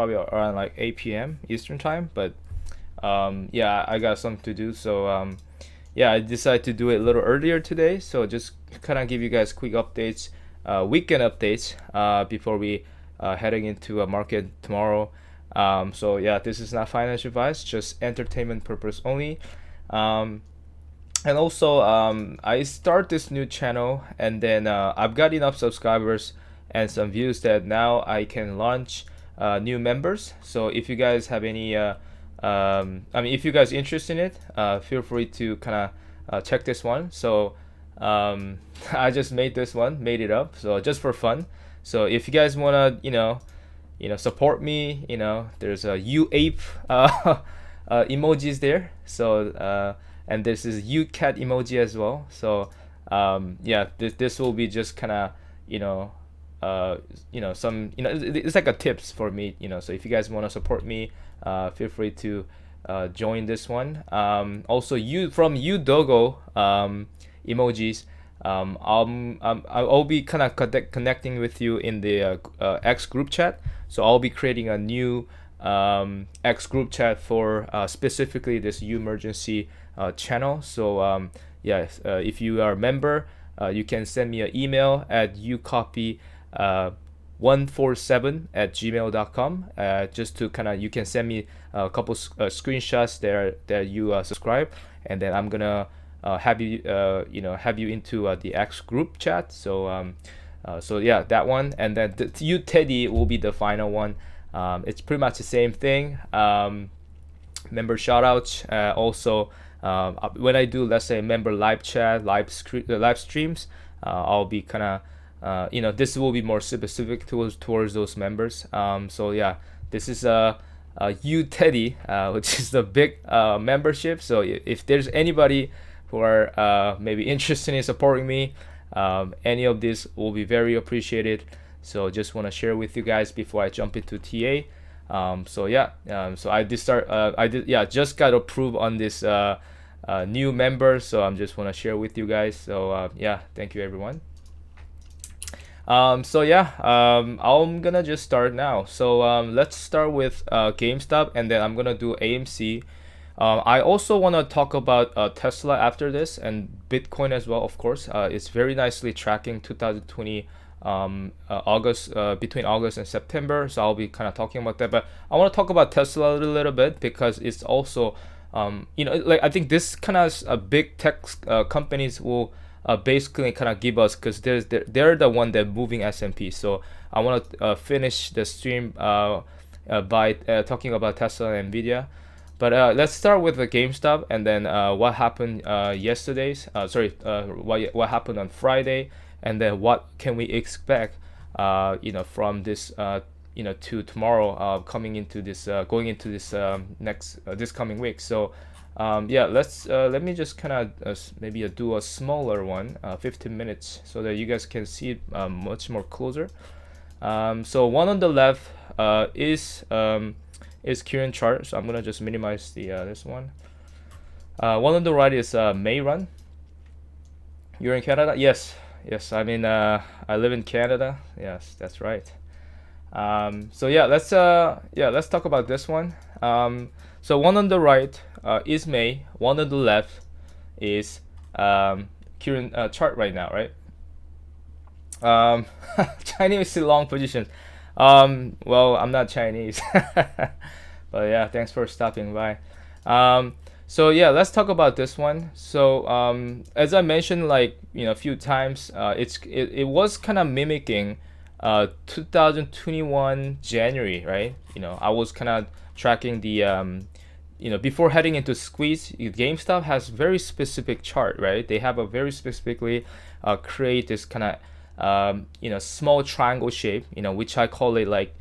probably around like 8 p.m. Eastern time. But yeah, I got something to do, so yeah, I decided to do it a little earlier today. So just kind of give you guys quick updates, weekend updates, before we heading into a market tomorrow. So yeah, this is not financial advice, just entertainment purpose only. Um, and also, I start this new channel, and then I've got enough subscribers and some views that now I can launch new members. So if you guys have any I mean, if you guys interested in it, feel free to kind of check this one. So I just made this one, made it up, so just for fun. So if you guys wanna, support me, there's a ape emojis there. So and this is cat emoji as well. So yeah, this will be just kind of, some, it's like a tips for me. So if you guys want to support me, feel free to join this one. Also, from Dogo emojis. I'll be kind of connecting with you in the X group chat. So I'll be creating a new X group chat for specifically this U-Mergency channel. So yeah, if you are a member, you can send me an email at ucopy 147@gmail.com, just to kind of, you can send me a couple screenshots there that you subscribe, and then I'm gonna have you have you into the X group chat. So so yeah, that one, and then you Teddy will be the final one. It's pretty much the same thing. Member shoutouts, also when I do, let's say, member live chat, live streams, I'll be kind of this will be more specific towards those members. So yeah, this is you Teddy, which is the big membership. So if there's anybody who are maybe interested in supporting me, any of this will be very appreciated. So just want to share with you guys before I jump into TA. So yeah, so I just got approved on this new member. So I'm just want to share with you guys. So yeah, thank you everyone. So yeah, I'm gonna just start now. So let's start with GameStop, and then I'm gonna do AMC. I also want to talk about Tesla after this, and Bitcoin as well, of course. It's very nicely tracking 2020 August, between August and September. So I'll be kind of talking about that. But I want to talk about Tesla a little bit, because it's also, like, I think this kind of big tech companies will basically kind of give us, because they're the one that moving S&P. So I want to finish the stream by talking about Tesla and Nvidia. But let's start with the GameStop, and then what happened what happened on Friday, and then what can we expect from this to tomorrow, coming into this going into this this coming week. So yeah, let me just kind of maybe do a smaller one, 15 minutes, so that you guys can see it much more closer. So one on the left is current chart. So I'm gonna just minimize the this one. One on the right is May run. You're in Canada? Yes. I mean, I live in Canada. Yes, that's right. So yeah, let's talk about this one. So one on the right is May. One on the left is current chart right now, right? Chinese long position. Well, I'm not Chinese, but yeah, thanks for stopping by. So yeah, let's talk about this one. So as I mentioned, like, a few times, it was kind of mimicking 2021 January, right? I was kind of tracking the before heading into squeeze. GameStop has very specific chart, right? They have a very specifically create this kind of small triangle shape, which I call it, like,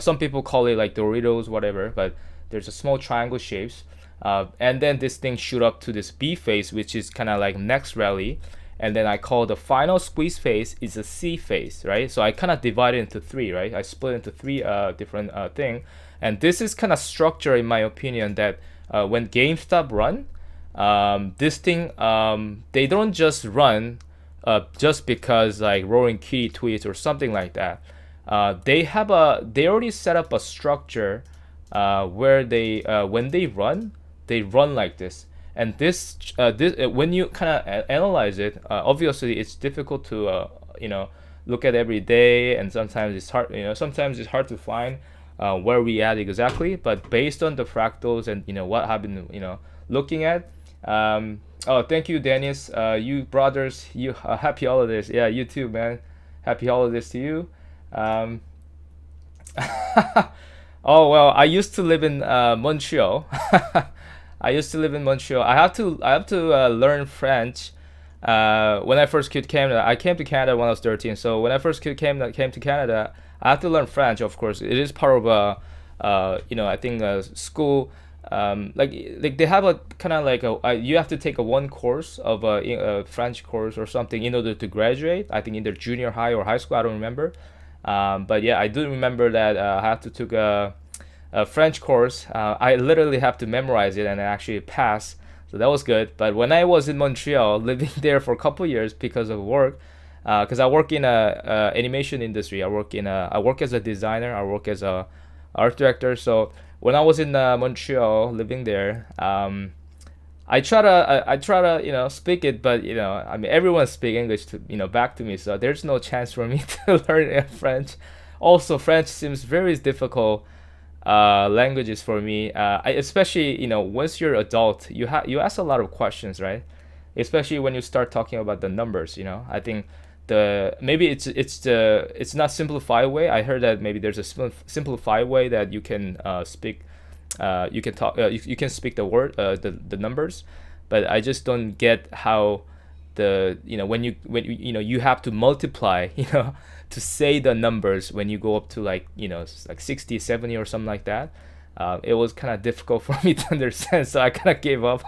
some people call it like Doritos, whatever, but there's a small triangle shapes, and then this thing shoot up to this B phase, which is kind of like next rally, and then I call the final squeeze phase is a C phase, right? So I kind of divide it into three, right? I split into three different thing, and this is kind of structure, in my opinion, that when GameStop run, this thing, they don't just run just because like Roaring Kitty tweets or something like that. they already set up a structure where they when they run like this. And this when you kind of analyze it, obviously it's difficult to look at every day, and sometimes it's hard, sometimes it's hard to find where we at exactly. But based on the fractals and what I've been looking at, oh, thank you, Dennis. You brothers, you happy holidays. Yeah, you too, man. Happy holidays to you. um, oh well, I used to live in Montreal. I used to live in Montreal. I have to learn French. When I first came to Canada, I came to Canada when I was 13. So when I first came to Canada, I have to learn French. Of course, it is part of a, I think a school. Like they have a kind of like you have to take a one course of a French course or something in order to graduate. I think either junior high or high school. I don't remember. But yeah, I do remember that I have to took a French course. I literally have to memorize it and actually pass. So that was good. But when I was in Montreal, living there for a couple years because of work, because I work in a animation industry. I work as a designer. I work as a art director. So when I was in Montreal, living there, I try to speak it, but I mean everyone speak English to back to me, so there's no chance for me to learn French. Also, French seems very difficult languages for me. Especially once you're adult, you ask a lot of questions, right? Especially when you start talking about the numbers. I think the maybe it's not simplified way. I heard that maybe there's a simplified way that you can speak. You can talk. You can speak the word, the numbers, but I just don't get how when you have to multiply, to say the numbers when you go up to like 60, 70 or something like that. It was kind of difficult for me to understand, so I kind of gave up.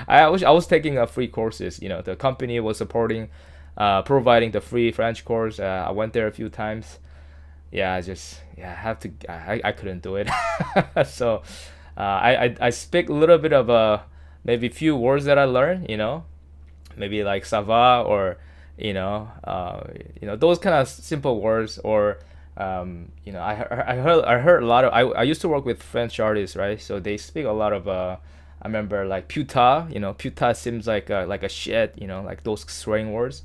I was taking free courses. The company was supporting, providing the free French course. I went there a few times. Yeah, I have to. I couldn't do it. So I speak a little bit of maybe few words that I learned. Maybe like ça va, or those kind of simple words. Or I heard a lot of. I used to work with French artists, right? So they speak a lot of. I remember like puta. Puta seems like a shit. Like those swearing words.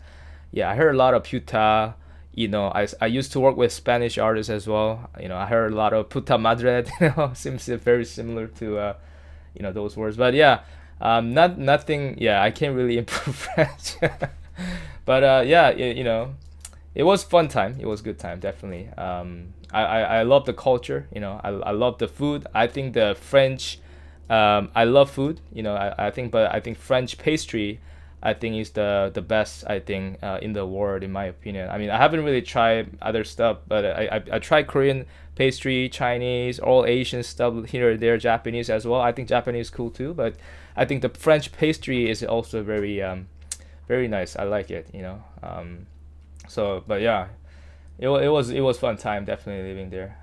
Yeah, I heard a lot of puta. I used to work with Spanish artists as well. I heard a lot of puta madre. Seems very similar to those words. But yeah, nothing. Yeah, I can't really improve French. But yeah, it was fun time. It was good time, definitely. I love the culture. I love the food. I think the French. I love food. But I think French pastry, I think is the best, I think, in the world, in my opinion. I mean, I haven't really tried other stuff, but I tried Korean pastry, Chinese, all Asian stuff here and there, Japanese as well. I think Japanese is cool too, but I think the French pastry is also very very nice. I like it. So, but yeah, it was fun time, definitely living there.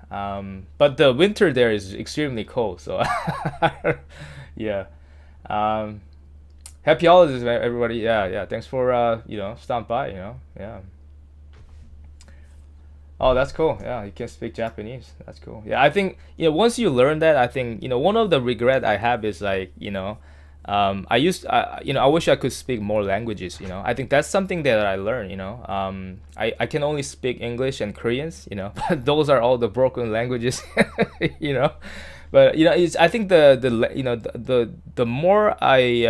But the winter there is extremely cold, so yeah. Um, Happy holidays, everybody. Yeah, yeah. Thanks for stop by. Yeah. Oh, that's cool. Yeah, you can speak Japanese. That's cool. Yeah, I think once you learn that, I think one of the regret I have is like I wish I could speak more languages. I think that's something that I learned. I can only speak English and Koreans. But those are all the broken languages. you know, but I think the more I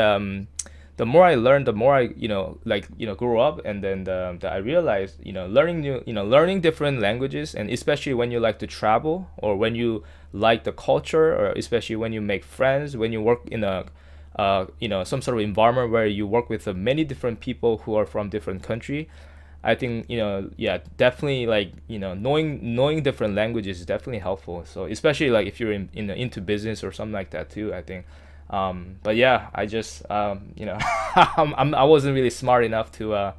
learn, the more I grow up, and then I realize learning different languages, and especially when you like to travel, or when you like the culture, or especially when you make friends, when you work in a some sort of environment where you work with many different people who are from different country. I think yeah, definitely, like knowing different languages is definitely helpful. So especially like if you're into business or something like that too, I think. But yeah, I just I wasn't really smart enough to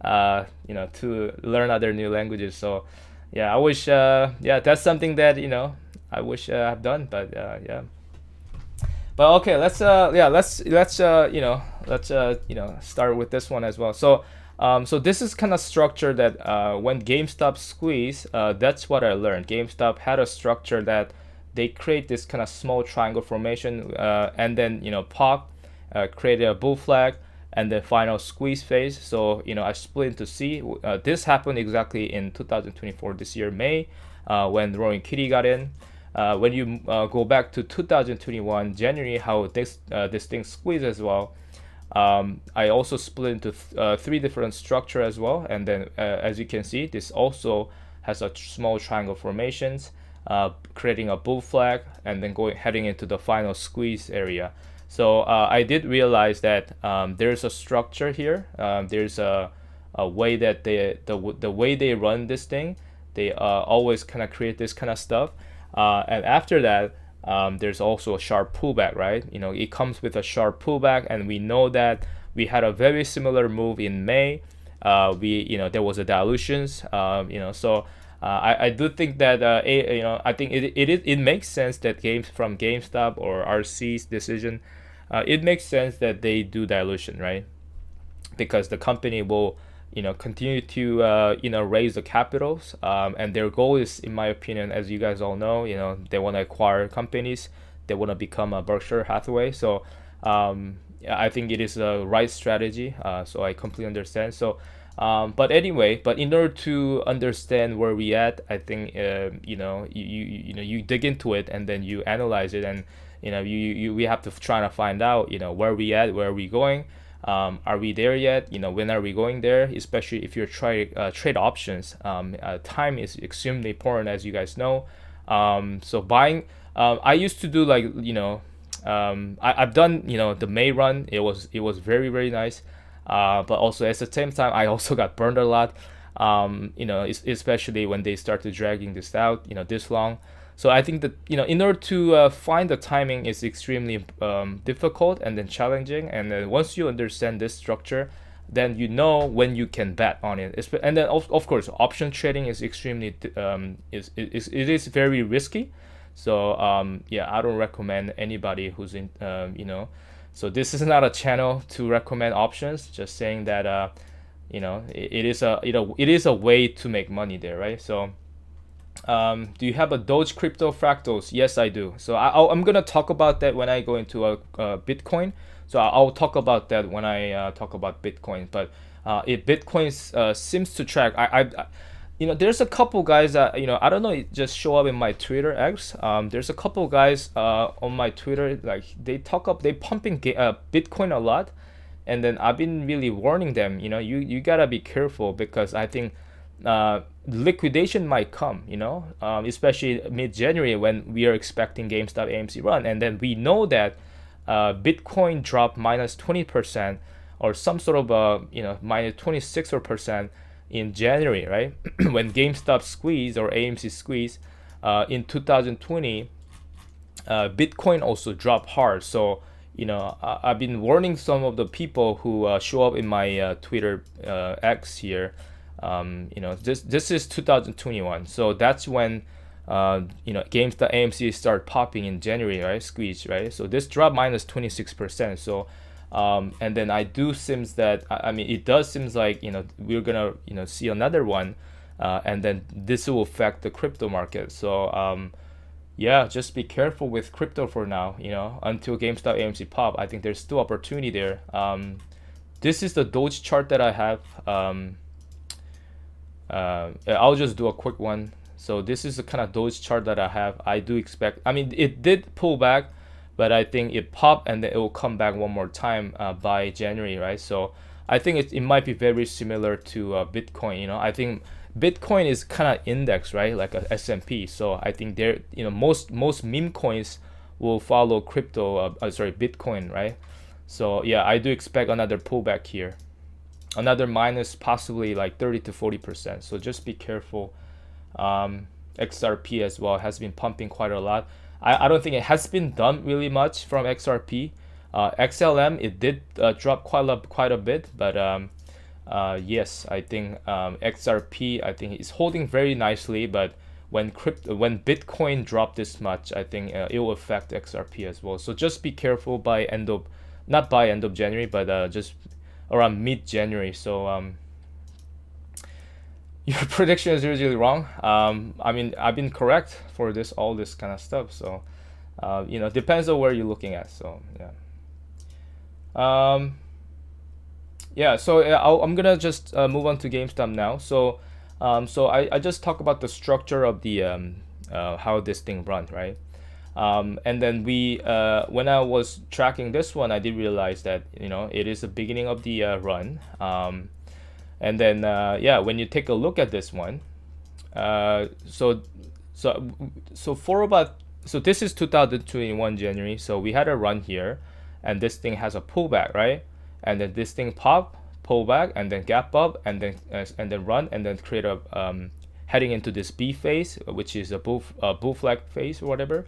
to learn other new languages. So yeah, I wish yeah, that's something that I wish I've done. But yeah. But okay, let's start with this one as well. So So this is kind of structure that when GameStop squeeze, that's what I learned. GameStop had a structure that they create this kind of small triangle formation, and then pop, create a bull flag, and then final squeeze phase. So I split into C. This happened exactly in 2024 this year May, when Roaring Kitty got in. When you go back to 2021 January, how this thing squeezed as well. I also split into three different structure as well, and then as you can see, this also has a small triangle formations, creating a bull flag, and then heading into the final squeeze area. So I did realize that there's a structure here. There's a way that the way they run this thing, they always kind of create this kind of stuff, and after that, there's also a sharp pullback, right? It comes with a sharp pullback, and we know that we had a very similar move in May. There was a dilutions, so I do think that I think it makes sense that from GameStop or RC's decision, it makes sense that they do dilution, right? Because the company will continue to raise the capitals, and their goal is, in my opinion, as you guys all know, they want to acquire companies, they want to become a Berkshire Hathaway. So I think it is a right strategy, so I completely understand. So but anyway, but in order to understand where we at, I think you dig into it, and then you analyze it, and we have to try to find out where we at, where are we going. Are we there yet? When are we going there? Especially if you're trying trade options, time is extremely important, as you guys know. So buying, I used to do like I've done the May run. It was very very nice, but also at the same time I also got burned a lot. Especially when they started dragging this out, this long. So I think that in order to find the timing is extremely difficult and then challenging. And then once you understand this structure, then when you can bet on it. And then of course, option trading is extremely it is very risky. So I don't recommend anybody who's in So this is not a channel to recommend options. Just saying that it is a way to make money there, right? So. Do you have a Doge crypto fractals? Yes, I do. So I'm gonna talk about that when I go into a Bitcoin. So I'll talk about that when I talk about Bitcoin. But if Bitcoin seems to track, there's a couple guys that I don't know, it just show up in my Twitter X. There's a couple guys on my Twitter, like they pumping Bitcoin a lot, and then I've been really warning them. You gotta be careful, because I think liquidation might come, especially mid-January when we are expecting GameStop AMC run, and then we know that Bitcoin dropped minus 20% or some sort of minus 26% in January, right? When GameStop squeeze or AMC squeeze in 2020, Bitcoin also dropped hard. So I've been warning some of the people who show up in my Twitter X here. This is 2021, so that's when GameStop AMC start popping in January, right? Squeeze, right? So this dropped minus 26%. So and then it does seems like we're gonna see another one, and then this will affect the crypto market. So just be careful with crypto for now, until GameStop AMC pop. I think there's still opportunity there. This is the Doge chart that I have. I'll just do a quick one. So this is the kind of Doge chart that I have. I do expect, it did pull back, but I think it popped and then it will come back one more time by January, right? So I think it might be very similar to Bitcoin. I think Bitcoin is kind of index, right? Like a S&P. So I think most meme coins will follow Bitcoin, right? So I do expect another pullback here. Another minus, possibly like 30 to 40%. So just be careful. XRP as well has been pumping quite a lot. I don't think it has been done really much from XRP. XLM, it did drop quite a bit, but yes, I think XRP, I think is holding very nicely. But when Bitcoin dropped this much, I think it will affect XRP as well. So just be careful not by end of January, but just around mid-January. So your prediction is usually wrong. I mean, I've been correct for this all this kind of stuff. So, you know, depends on where you're looking at. So yeah. Um, yeah. So I'm gonna just move on to GameStop now. So, I just talk about the structure of the how this thing runs, right? And then when I was tracking this one, I did realize that you know it is the beginning of the run. And then yeah, when you take a look at this one, uh, so so for about so this is 2021 January. So we had a run here, and this thing has a pullback, right? And then this thing pop, pull back, and then gap up, and then run, and then create a heading into this B phase, which is a bull flag phase or whatever.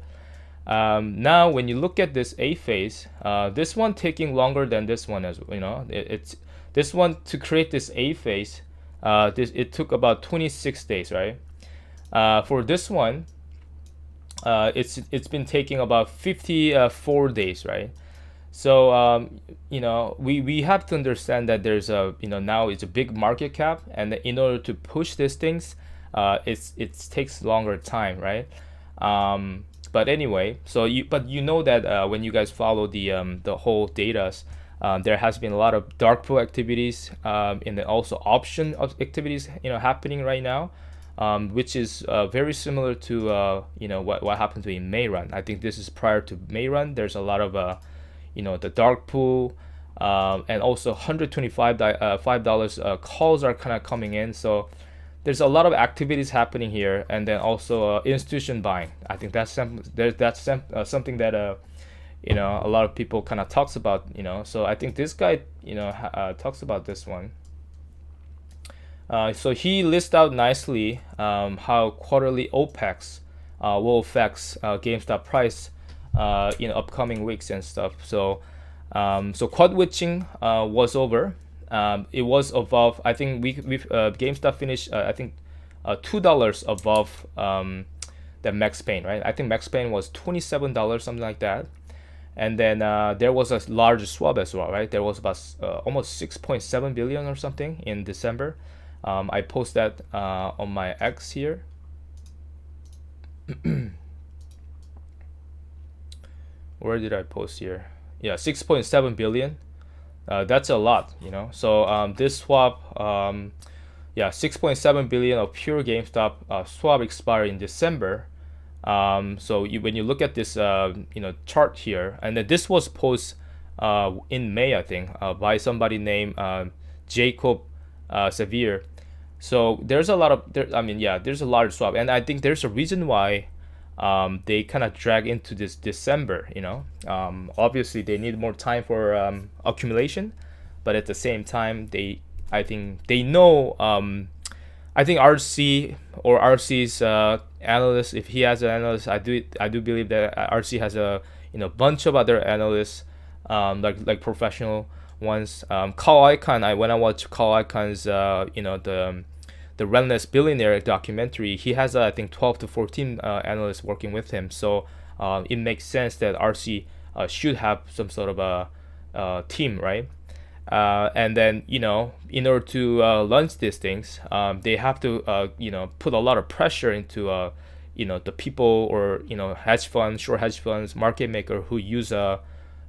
Now, when you look at this A phase, this one taking longer than this one as you know. It's this one to create this A phase. It took about 26 days, right? For this one, it's been taking about 54 days, right? So you know we have to understand that there's a you know now it's a big market cap, and in order to push these things, it takes longer time, right? But anyway, but you know that when you guys follow the whole datas, there has been a lot of dark pool activities, and then also option activities you know happening right now, which is very similar to you know what happened to in May run. I think this is prior to May run. There's a lot of you know the dark pool, and also $125 calls are kind of coming in. So there's a lot of activities happening here, and then also institution buying. I think that's something that you know a lot of people kind of talks about. You know, so I think this guy you know talks about this one. So he lists out nicely how quarterly OPEX will affect GameStop price in upcoming weeks and stuff. So quad witching was over. It was above. I think we GameStop finished. I think $2 above the max pain, right? I think max pain was $27, something like that. And then there was a large swap as well, right? There was about almost 6.7 billion or something in December. I post that on my X here. Where did I post here? Yeah, 6.7 billion. That's a lot, you know. So this swap, yeah, 6.7 billion of pure GameStop swap expired in December. So when you look at this, you know, chart here, and then this was posted in May, I think, by somebody named Jacob Sevier. So there's a lot of I mean, yeah, there's a large swap, and I think there's a reason why they kind of drag into this December. You know, obviously they need more time for accumulation, but at the same time, I think they know. I think RC or RC's analyst, if he has an analyst, I do believe that RC has a you know bunch of other analysts, like professional ones. Carl Icahn, when I watch Carl Icahn's you know the Relentless Billionaire documentary, he has I think 12 to 14 analysts working with him. So it makes sense that RC should have some sort of a team, right? And then you know in order to launch these things, they have to you know put a lot of pressure into you know the people or you know hedge funds, short hedge funds, market maker who use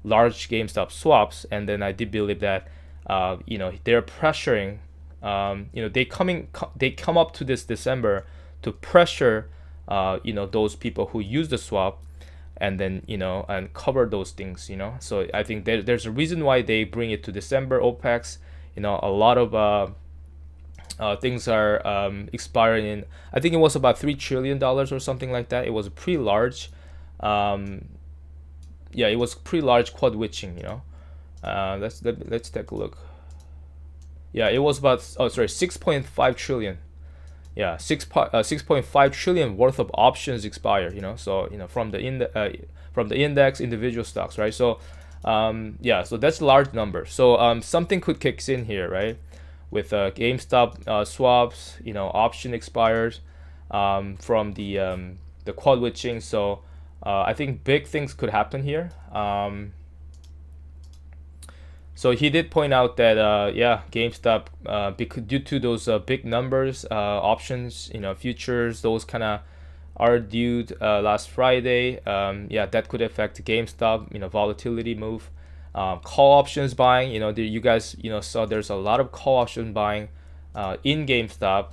large GameStop swaps. And then I did believe that you know they're pressuring you know they come up to this December to pressure you know those people who use the swap, and then you know and cover those things, you know. So I think there's a reason why they bring it to December. OPEX, you know, a lot of things are expiring in, I think it was about $3 trillion or something like that. It was pretty large. Yeah, it was pretty large quad witching, you know. Let's take a look. Yeah, it was about 6.5 trillion. Yeah, 6.5 trillion worth of options expire, you know. So you know from the index individual stocks, right? So yeah, so that's a large number. So something could kicks in here, right? With GameStop swaps, you know, option expires from the quad witching. So I think big things could happen here. So he did point out that yeah, GameStop because due to those big numbers, options, futures, those kind of are due last Friday. Yeah, that could affect GameStop. Volatility move. Call options buying. You guys saw there's a lot of call option buying in GameStop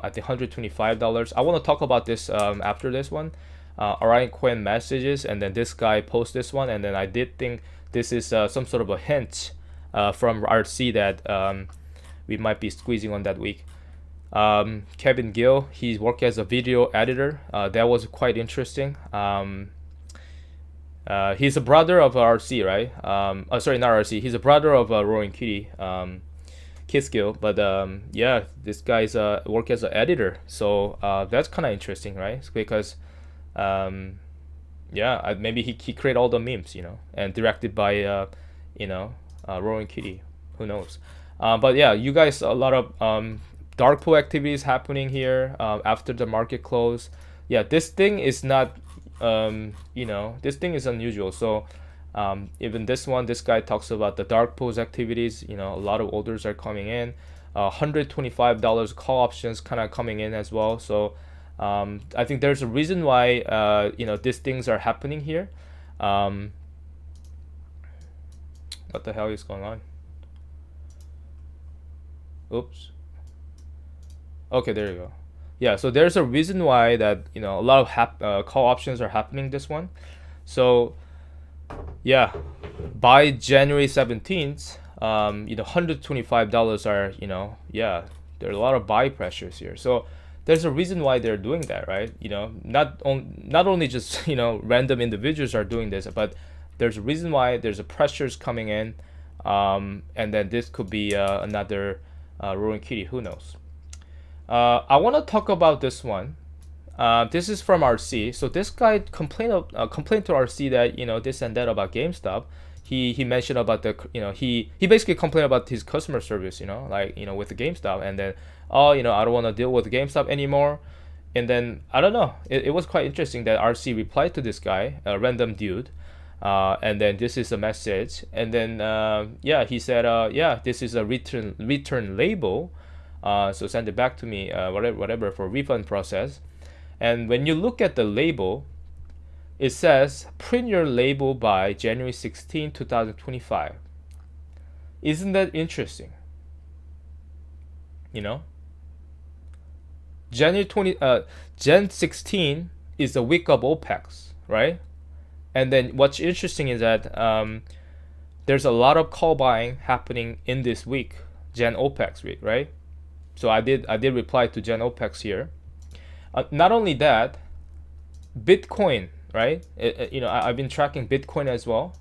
at the $125. I want to talk about this after this one. Orion Coin messages, and then this guy posts this one, and then I did think this is some sort of a hint from RC that we might be squeezing on that week. Kevin Gill, he's working as a video editor. That was quite interesting. He's a brother of RC, right? Sorry, not RC. He's a brother of Roaring Kitty, Kiss Gill. But yeah, this guy's work as an editor, so that's kind of interesting, right? Because yeah, maybe he created all the memes, and directed by Roaring Kitty. Who knows? But yeah, you guys, a lot of dark pool activities happening here after the market close. Yeah, this thing is not, this thing is unusual. So even this guy talks about the dark pools activities. A lot of orders are coming in. $125 call options kind of coming in as well. So I think there's a reason why these things are happening here. What the hell is going on? Oops. Okay, there you go. Yeah, so there's a reason why that a lot of call options are happening this one. So yeah, by January 17th, $125 are yeah, there are a lot of buy pressures here. So there's a reason why they're doing that, right? Not only just random individuals are doing this, but there's a reason why there's a pressures coming in, and then this could be another Roaring Kitty. Who knows? I want to talk about this one. This is from RC. So this guy complained to RC that this and that about GameStop. He mentioned about the he basically complained about his customer service. With the GameStop, and then I don't want to deal with GameStop anymore. And then I don't know. It was quite interesting that RC replied to this guy, a random dude. And then this is a message, and then yeah, he said yeah, this is a return label, so send it back to me, whatever for refund process. And when you look at the label, it says print your label by January 16, 2025. Isn't that interesting? Jan 16 is the week of OPEX, right? And then what's interesting is that there's a lot of call buying happening in this week, Jan OPEX week, right? So I did reply to Jan OPEX here. Not only that, Bitcoin, right? I've been tracking Bitcoin as well.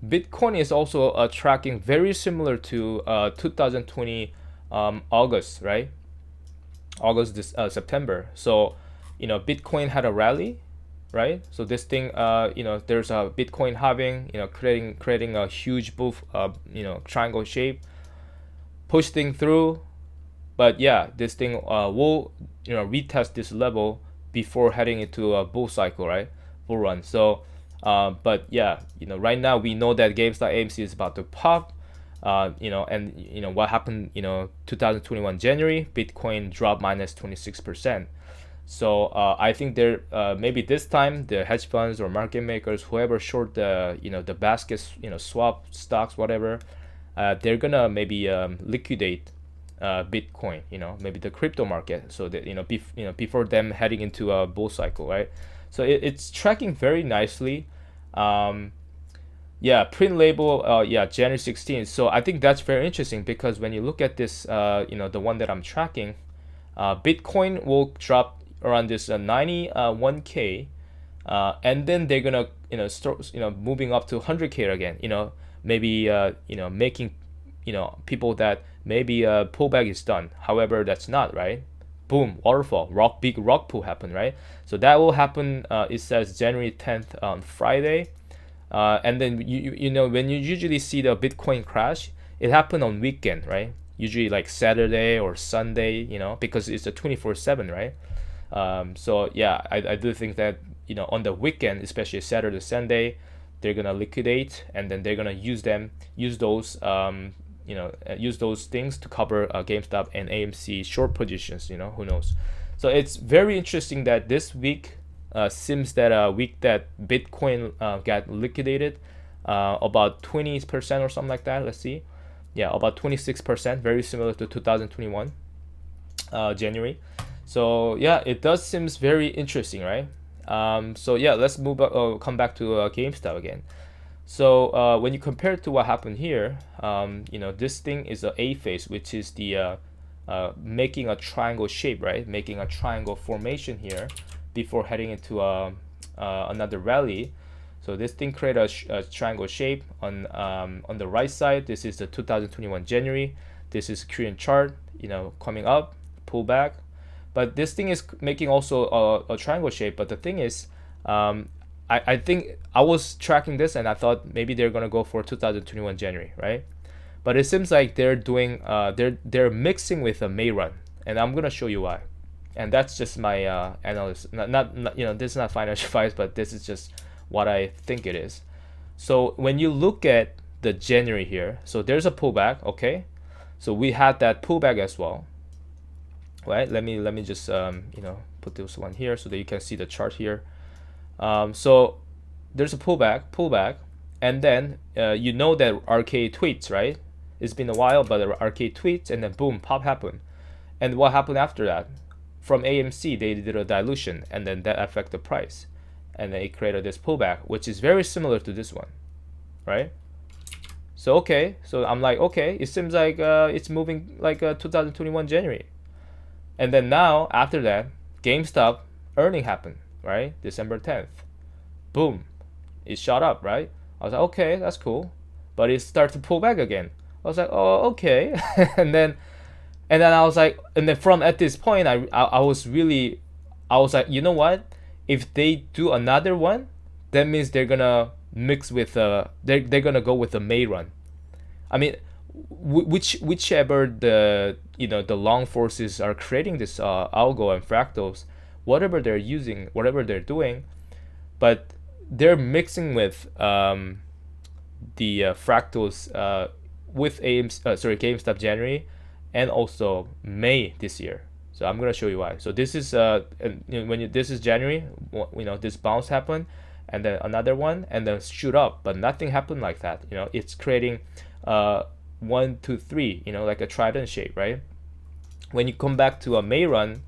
Bitcoin is also tracking very similar to 2020 August, right? September. So Bitcoin had a rally, right? So this thing, there's a Bitcoin halving, creating a huge boof, triangle shape, push thing through. But yeah, this thing will, retest this level before heading into a bull cycle, right? Bull run. So, but yeah, right now we know that GameStop AMC is about to pop. And what happened, 2021 January, Bitcoin dropped minus 26%. So I think there maybe this time the hedge funds or market makers, whoever short the the baskets, swap stocks, whatever, they're gonna maybe liquidate Bitcoin, maybe the crypto market, so that before them heading into a bull cycle, right? So it's tracking very nicely. Yeah, print label, yeah, January 16th. So I think that's very interesting because when you look at this, the one that I'm tracking, Bitcoin will drop around this 91k, and then they're gonna start moving up to 100k again. Maybe making people that maybe pullback is done. However, that's not right. Boom, waterfall, big rock pull happened, right? So that will happen. It says January 10th on Friday, and then when you usually see the Bitcoin crash, it happened on weekend, right? Usually like Saturday or Sunday, because it's a 24/7, right? So yeah, I do think that on the weekend, especially Saturday, Sunday, they're gonna liquidate, and then they're gonna use those use those things to cover GameStop and AMC short positions. Who knows? So it's very interesting that this week seems that a week that Bitcoin got liquidated about 20% or something like that. Let's see. Yeah, about 26%, very similar to 2021 January. So yeah, it does seems very interesting, right? So yeah, let's come back to GameStop again. So when you compare it to what happened here, this thing is a A phase, which is the making a triangle shape, right? Making a triangle formation here before heading into another rally. So this thing created a triangle shape on the right side. This is the 2021 January. This is Korean chart, coming up, pull back. But this thing is making also a triangle shape. But the thing is, I think I was tracking this and I thought maybe they're gonna go for 2021 January, right? But it seems like they're doing they're mixing with a May run, and I'm gonna show you why. And that's just my analysis. Not this is not financial advice, but this is just what I think it is. So when you look at the January here, so there's a pullback, okay? So we had that pullback as well, right? Let me just put this one here so that you can see the chart here. So there's a pullback, and then that RK tweets, right? It's been a while, but RK tweets, and then boom, pop happened. And what happened after that? From AMC, they did a dilution, and then that affected the price, and then it created this pullback, which is very similar to this one, right? So okay, so I'm like, okay, it seems like it's moving like 2021 January, and then now after that, GameStop earning happened, right? December 10th, boom, it shot up, right? I was like, okay, that's cool, but it started to pull back again. I was like, oh, okay, and then I was like, and then from at this point, I was like, you know what? If they do another one, that means they're gonna mix with they're gonna go with the May run. I mean, whichever the the long forces are creating this algo and fractals, whatever they're using, whatever they're doing, but they're mixing with the fractals with GameStop January and also May this year. So I'm gonna show you why. So this is this is January, this bounce happened, and then another one, and then shoot up, but nothing happened like that. It's creating 1, 2, 3, like a trident shape, right? When you come back to a May run,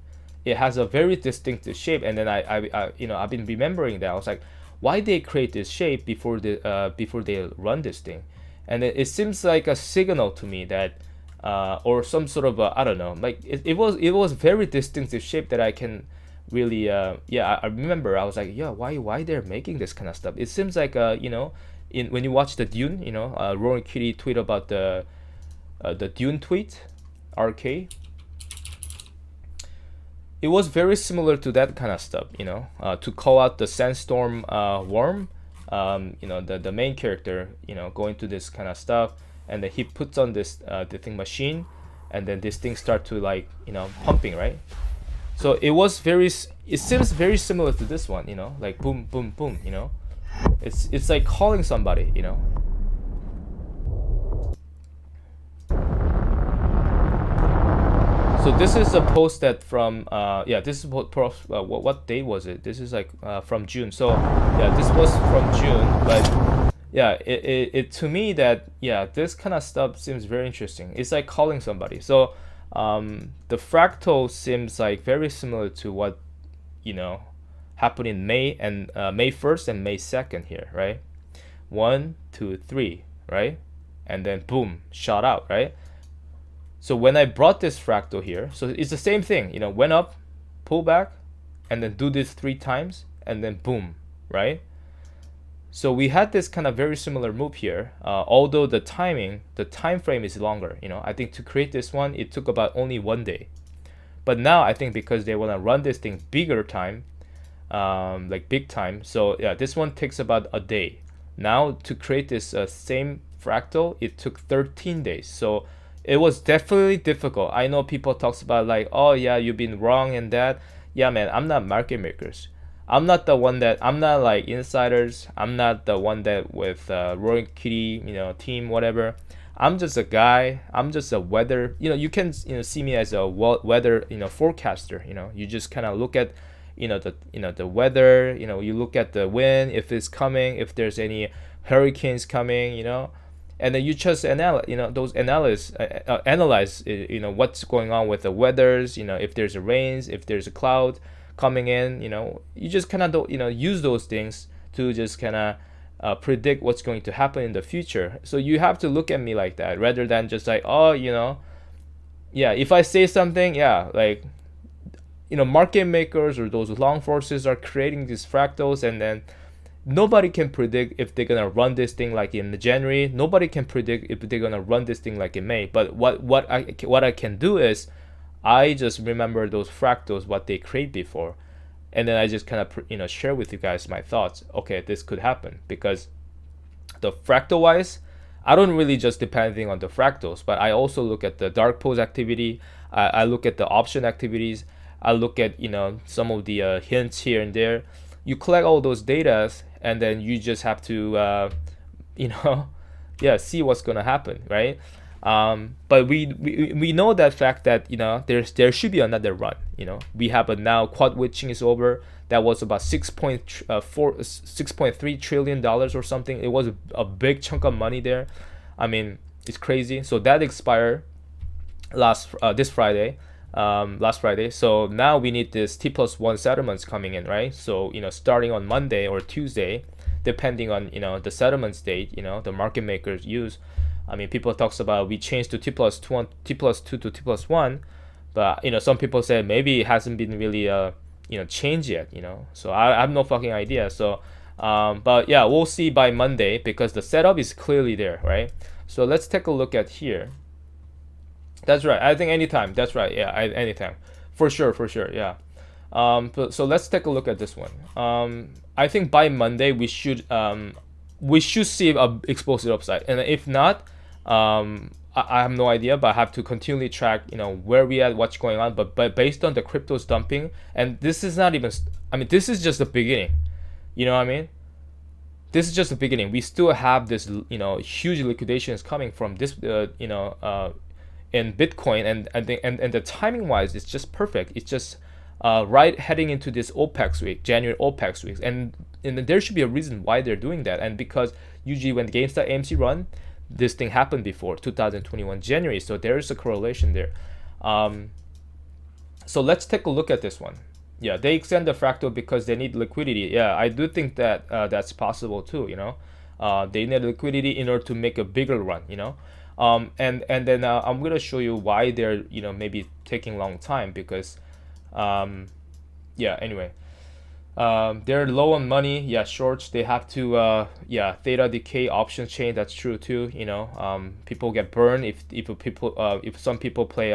it has a very distinctive shape, and then I've been remembering that. I was like, why they create this shape before they run this thing? And it seems like a signal to me that or some sort of I don't know, like it was very distinctive shape that I can really I remember. I was like, yeah, why they're making this kind of stuff? It seems like when you watch the Dune, Rowan Kitty tweet about the Dune tweet, RK. It was very similar to that kind of stuff, to call out the sandstorm worm, the main character, going to this kind of stuff, and then he puts on this the thing machine, and then this thing start to like pumping, right? So it seems very similar to this one, like boom boom boom, it's like calling somebody, So this is a post that from this is what date was it? This is like from June. So yeah, this was from June, but yeah, it to me that this kind of stuff seems very interesting. It's like calling somebody. So the fractal seems like very similar to what happened in May and May 1st and May 2nd here, right? 1, 2, 3, right? And then boom, shot out, right? So when I brought this fractal here, so it's the same thing, went up, pull back, and then do this 3 times, and then boom, right? So we had this kind of very similar move here, although the time frame is longer. I think to create this one, it took about only 1 day. But now I think because they want to run this thing bigger time, like big time, so yeah, this one takes about a day. Now to create this same fractal, it took 13 days. So it was definitely difficult. I know people talks about like, oh yeah, you've been wrong in that. Yeah, man, I'm not market makers. I'm not like insiders. I'm not the one that with Roaring Kitty, team, whatever. I'm just a guy. I'm just a weather. You can see me as a weather forecaster. You just kind of look at the weather. You look at the wind, if it's coming, if there's any hurricanes coming. And then you just analyze what's going on with the weathers. If there's a rains, if there's a cloud coming in. You just kind of use those things to just kind of predict what's going to happen in the future. So you have to look at me like that rather than just like, oh, yeah, if I say something, yeah, like, market makers or those long forces are creating these fractals, and then nobody can predict if they're gonna run this thing like in January. Nobody can predict if they're gonna run this thing like in May. But what I can do is I just remember those fractals, what they create before, and then I just kind of share with you guys my thoughts. Okay, this could happen because the fractal wise, I don't really just depending on the fractals, but I also look at the dark pose activity. I look at the option activities. I look at some of the hints here and there. You collect all those data, and then you just have to yeah, see what's gonna happen, right? But we know that fact that there should be another run. We have a now quad witching is over. That was about 6.3 trillion dollars or something. It was a big chunk of money there. I mean, it's crazy. So that expired last Friday. So now we need this T+1 settlements coming in, right? So starting on Monday or Tuesday, depending on the settlement date, the market makers use. I mean, people talks about we changed to T+2 to T+1, but some people say maybe it hasn't been really changed yet. So I have no fucking idea. So but yeah, we'll see by Monday because the setup is clearly there, right? So let's take a look at here. That's right. I think anytime. That's right. Yeah, anytime. For sure. Yeah. So let's take a look at this one. I think by Monday we should see a explosive upside, and if not, I have no idea, but I have to continually track where we at, what's going on. But based on the crypto's dumping, and this is not even. I mean, this is just the beginning. You know what I mean? This is just the beginning. We still have this huge liquidations coming from this in Bitcoin, and the timing wise, it's just perfect. It's just right heading into this OPEX week, January OPEX week, and there should be a reason why they're doing that. And because usually when GameStop AMC run, this thing happened before 2021 January, so there is a correlation there. So let's take a look at this one. Yeah, they extend the fractal because they need liquidity. Yeah, I do think that that's possible too. They need liquidity in order to make a bigger run. And then I'm gonna show you why they're maybe taking long time because yeah, anyway, they're low on money. Yeah, shorts, they have to yeah, theta decay option chain, that's true too. People get burned if some people play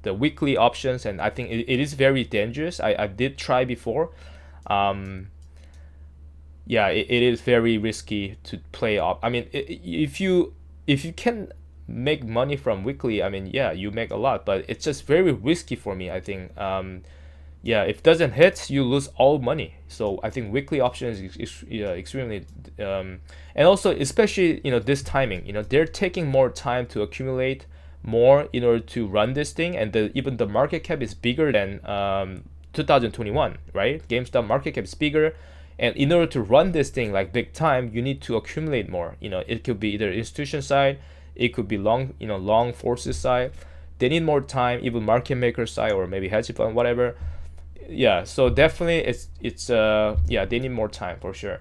the weekly options, and I think it is very dangerous. I did try before. Yeah, it is very risky to play I mean, if you can make money from weekly, I mean, yeah, you make a lot, but it's just very risky for me, I think. Yeah, if it doesn't hit, you lose all money. So I think weekly options is extremely and also especially this timing, they're taking more time to accumulate more in order to run this thing, and even the market cap is bigger than 2021, right? GameStop market cap is bigger, and in order to run this thing like big time, you need to accumulate more. It could be either institution side, it could be long forces side. They need more time, even market maker side or maybe hedge fund, whatever. Yeah, so definitely it's yeah, they need more time for sure.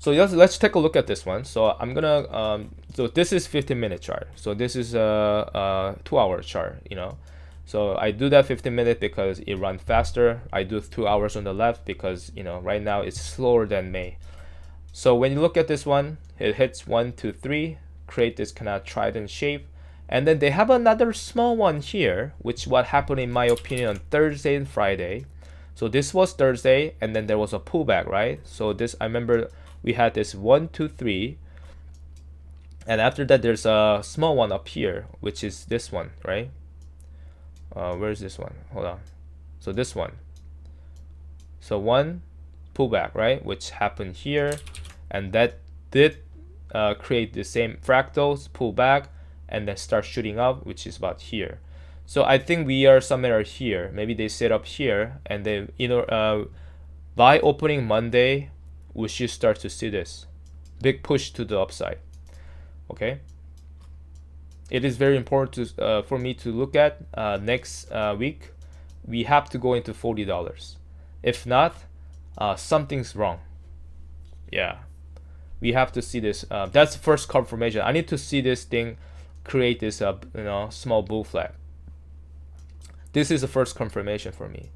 So let's take a look at this one. So I'm gonna so this is 15-minute chart. So this is a 2-hour chart. So I do that 15-minute because it runs faster. I do 2 hours on the left because right now it's slower than May. So when you look at this one, it hits 1, 2, 3, create this kind of trident shape, and then they have another small one here, which what happened in my opinion on Thursday and Friday. So this was Thursday, and then there was a pullback, right? So this, I remember we had this 1, 2, 3, and after that there's a small one up here, which is this one, right? Where's this one? Hold on. So this one. So one pullback, right, which happened here, and that did create the same fractals, pull back, and then start shooting up, which is about here. So I think we are somewhere here. Maybe they set up here, and then by opening Monday, we should start to see this big push to the upside. Okay. It is very important to, for me to look at next week. We have to go into $40. If not, something's wrong. Yeah, we have to see this. That's the first confirmation. I need to see this thing create this small bull flag. This is the first confirmation for me.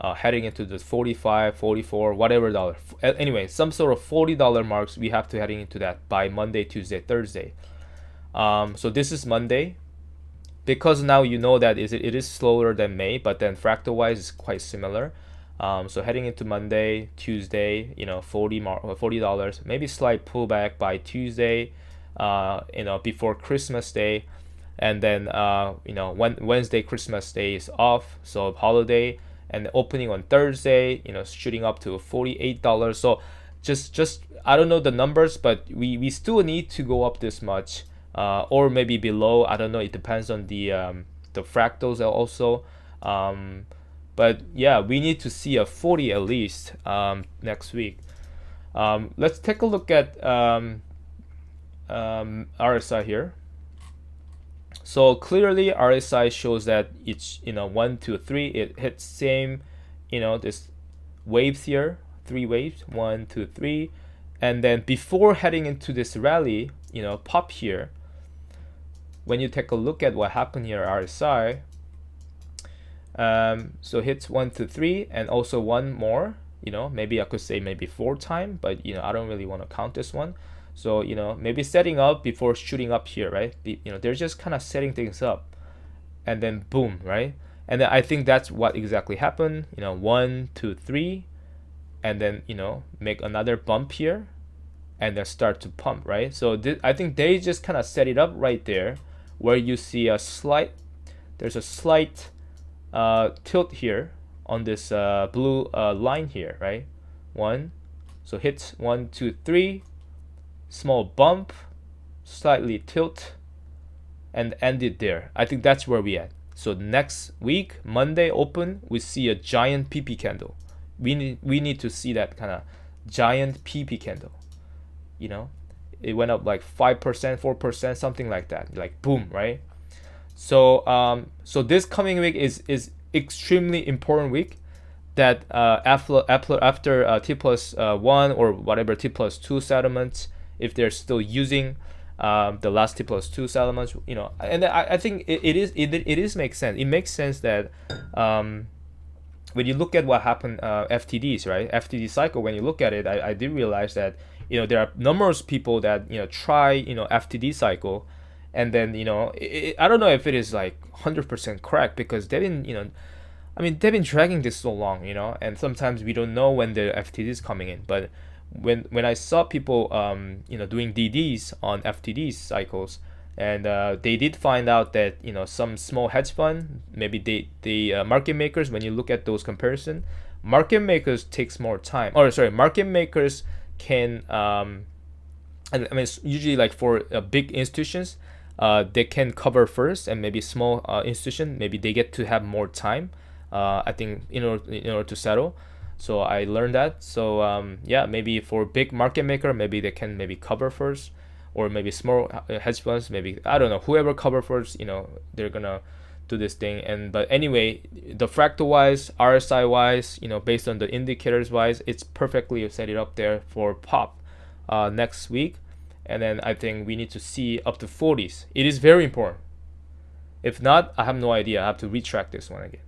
Heading into the 45, 44, whatever dollar. Anyway, some sort of $40 marks. We have to heading into that by Monday, Tuesday, Thursday. So this is Monday. Because now you know that it is slower than May, but then fractal wise is quite similar. So heading into Monday, Tuesday, $40, maybe slight pullback by Tuesday, before Christmas Day, and then when Wednesday Christmas Day is off, so holiday, and opening on Thursday, shooting up to $48. So just I don't know the numbers, but we still need to go up this much, or maybe below. I don't know. It depends on the fractals also. But yeah, we need to see a 40 at least next week. Let's take a look at RSI here. So clearly RSI shows that it's 1, 2, 3. It hits same this waves here, 3 waves, 1, 2, 3, and then before heading into this rally, pop here. When you take a look at what happened here, RSI. So hits 1, 2, 3, and also one more. Maybe I could say maybe 4 times, but I don't really want to count this one. So maybe setting up before shooting up here, right? They're just kind of setting things up, and then boom, right? And then I think that's what exactly happened. 1, 2, 3, and then make another bump here, and then start to pump, right? So I think they just kind of set it up right there, where you see there's a slight tilt here on this blue line here, right? So hits 1, 2, 3, small bump, slightly tilt, and ended there. I think that's where we at. So next week, Monday open, we see a giant PP candle. We need to see that kind of giant PP candle. It went up like 5%, 4%, something like that. Like boom, right? So so this coming week is extremely important week. That after T+1 or whatever T+2 settlements, if they're still using the last T+2 settlements, and I think it is makes sense. It makes sense that when you look at what happened FTDs, right? FTD cycle. When you look at it, I did realize that there are numerous people that try FTD cycle, and then I don't know if it is like 100% correct, because they've been they've been dragging this so long, and sometimes we don't know when the FTD is coming in. But when I saw people doing DDs on FTD cycles, and they did find out that some small hedge fund, maybe the market makers, when you look at those comparison, market makers takes more time, market makers can usually like for big institutions, they can cover first, and maybe small institution, maybe they get to have more time, I think, in order to settle. So I learned that. So yeah, maybe for big market maker, maybe they can maybe cover first, or maybe small hedge funds, maybe, I don't know, whoever cover first, they're gonna do this thing. But anyway, the fractal wise, RSI wise, based on the indicators wise, it's perfectly set it up there for pop next week. And then I think we need to see up to 40s. It is very important. If not, I have no idea. I have to retract this one again.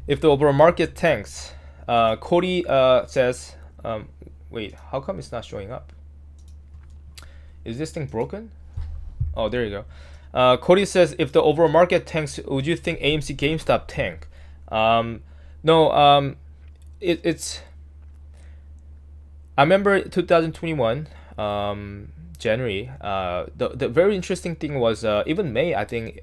If the overall market tanks, Cody says, wait, how come it's not showing up? Is this thing broken? Oh, there you go. Cody says, if the overall market tanks, would you think AMC GameStop tank? No, it's. I remember 2021, January. The very interesting thing was even May. I think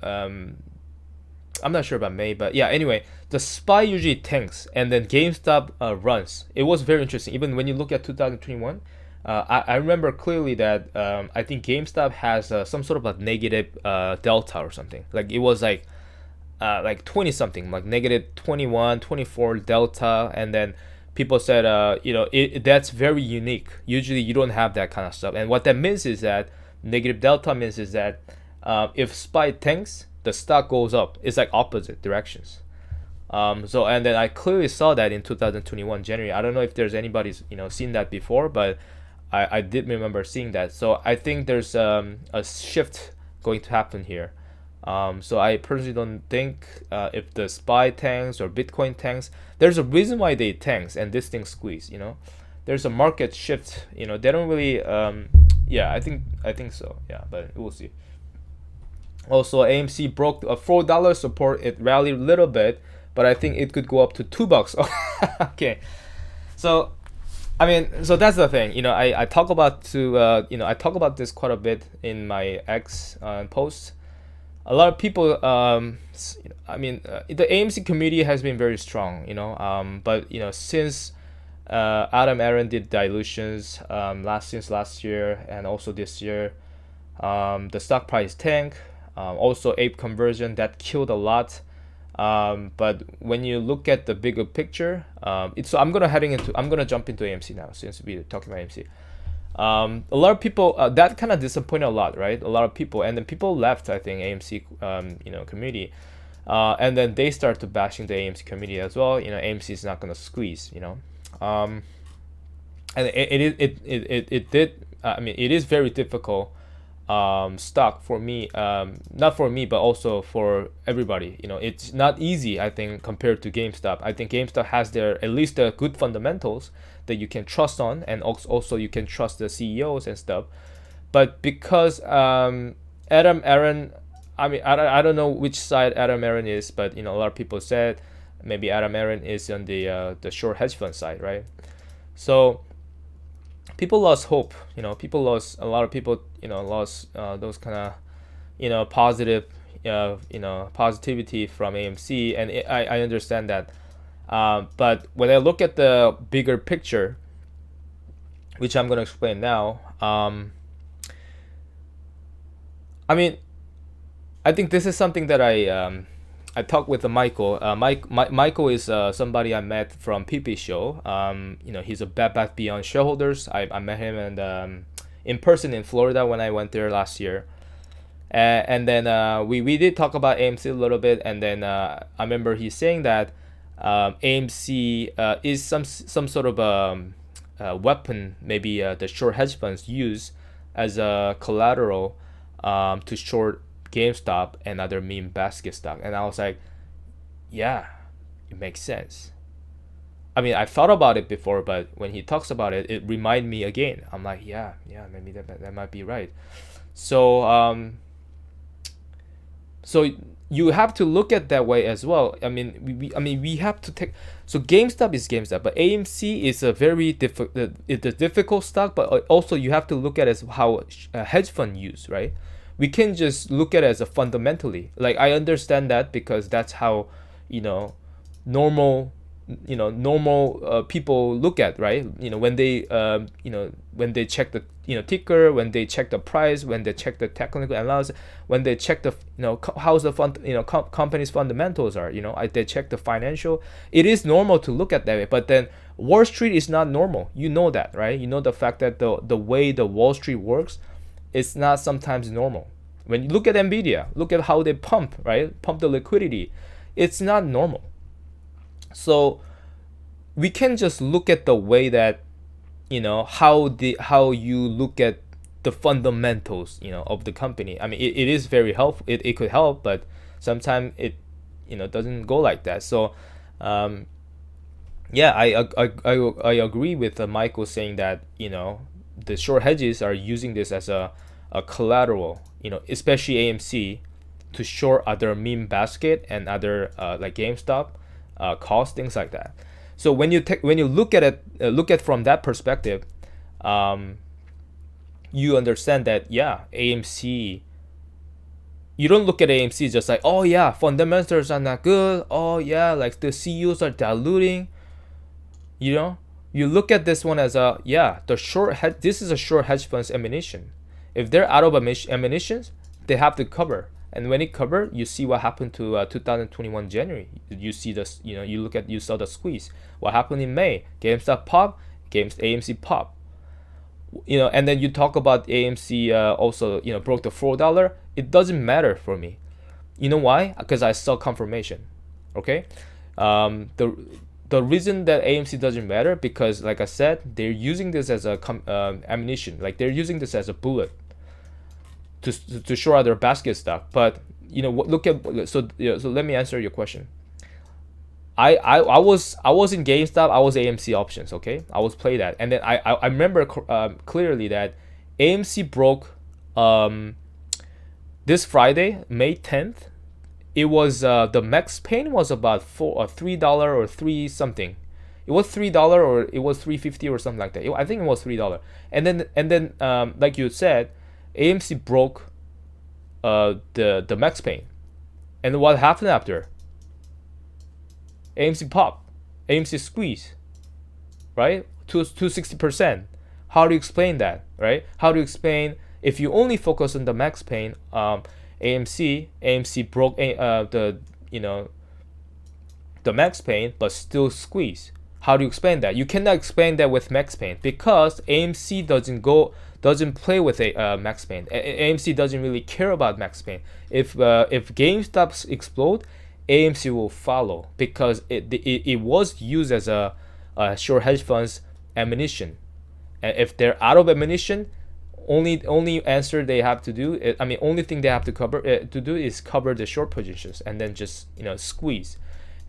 I'm not sure about May, but yeah. Anyway, the SPY usually tanks, and then GameStop runs. It was very interesting. Even when you look at 2021, I remember clearly that I think GameStop has some sort of a negative delta or something. Like it was like 20 something, like negative 21, 24 delta, and then people said, that's very unique. Usually you don't have that kind of stuff. And what that means is that negative delta means is that if SPY tanks, the stock goes up. It's like opposite directions. So and then I clearly saw that in 2021 January. I don't know if there's anybody's seen that before, but I did remember seeing that. So I think there's a shift going to happen here. So I personally don't think if the SPY tanks or Bitcoin tanks, there's a reason why they tanks and this thing squeeze. There's a market shift. They don't really. Yeah, I think so. Yeah, but we'll see. Also, AMC broke a $4 support. It rallied a little bit, but I think it could go up to $2. Okay, so so that's the thing. I talk about I talk about this quite a bit in my X posts. A lot of people, the AMC community has been very strong, but since Adam Aaron did dilutions since last year and also this year, the stock price tank. Also ape conversion that killed a lot, but when you look at the bigger picture, so I'm gonna jump into AMC now since we're talking about AMC. A lot of people that kind of disappointed a lot, right? A lot of people, and then people left, I think, AMC community, and then they start to bashing the AMC community as well. AMC is not gonna squeeze, and it did. It is very difficult stock for me, not for me but also for everybody. It's not easy, I think, compared to GameStop. I think GameStop has at least the good fundamentals that you can trust on, and also you can trust the CEOs and stuff. But because Adam Aaron, I don't know which side Adam Aaron is, but a lot of people said maybe Adam Aaron is on the short hedge fund side, right? So people lost hope. A lot of people lost those kind of positive positivity from AMC, and I understand that, but when I look at the bigger picture, which I'm going to explain now, I think this is something that I talked with Michael. Michael is somebody I met from PP Show. He's a Bed Bath Beyond shareholders. I met him in person in Florida when I went there last year. And then we did talk about AMC a little bit. And then I remember he's saying that AMC is some sort of a weapon, maybe the short hedge funds use as a collateral to short GameStop and other meme basket stock. And I was like, yeah, it makes sense. I thought about it before, but when he talks about it, it reminded me again. I'm like, yeah, maybe that might be right. So so you have to look at that way as well. We have to take. So GameStop is GameStop, but AMC is a very difficult stock. But also you have to look at it as how a hedge fund use, right? We can just look at it as a fundamentally. Like, I understand that because that's how normal people look at, right? When they when they check the ticker, when they check the price, when they check the technical analysis, when they check the how's the fund company's fundamentals are, they check the financial. It is normal to look at that way, but then Wall Street is not normal. That, right? The fact that the way the Wall Street works, it's not sometimes normal. When you look at Nvidia, look at how they pump the liquidity. It's not normal. So we can just look at the way that how you look at the fundamentals of the company. It is very helpful. It could help, but sometimes it doesn't go like that. So yeah, I agree with Michael saying that the short hedges are using this as a collateral, especially AMC, to short other meme basket and other like GameStop, cost, things like that. So when you look at it, from that perspective, you understand that AMC you don't look at AMC just like, oh yeah, fundamentals are not good. Oh yeah, like the CEOs are diluting. You know, you look at this one as a, yeah, the this is a short hedge funds ammunition. If they're out of ammunitions, they have to cover. And when it covered, you see what happened to 2021 January. You see this, you saw the squeeze. What happened in May? GameStop pop, AMC pop. And then you talk about AMC also, broke the $4. It doesn't matter for me. You know why? Because I saw confirmation. Okay, the reason that AMC doesn't matter, because like I said, they're using this as a ammunition. Like they're using this as a bullet to short out their basket stock. But look at, so let me answer your question. I was in GameStop. I was AMC options. Okay, I was play that, and then I remember clearly that AMC broke this Friday, May 10th. It was the max pain was about $3 or three something. It was $3 or it was $3.50 or something like that. I think it was $3. And then like you said, AMC broke the max pain. And what happened after? AMC pop, AMC squeeze, right? 260%. How do you explain that, right? How do you explain if you only focus on the max pain? AMC broke the max pain, but still squeeze. How do you explain that? You cannot explain that with max pain because AMC doesn't play with a max pain. AMC doesn't really care about max pain. If GameStop explode, AMC will follow because it was used as a short hedge funds ammunition. And if they're out of ammunition, only answer they have to do, only thing they have to do is cover the short positions and then just squeeze.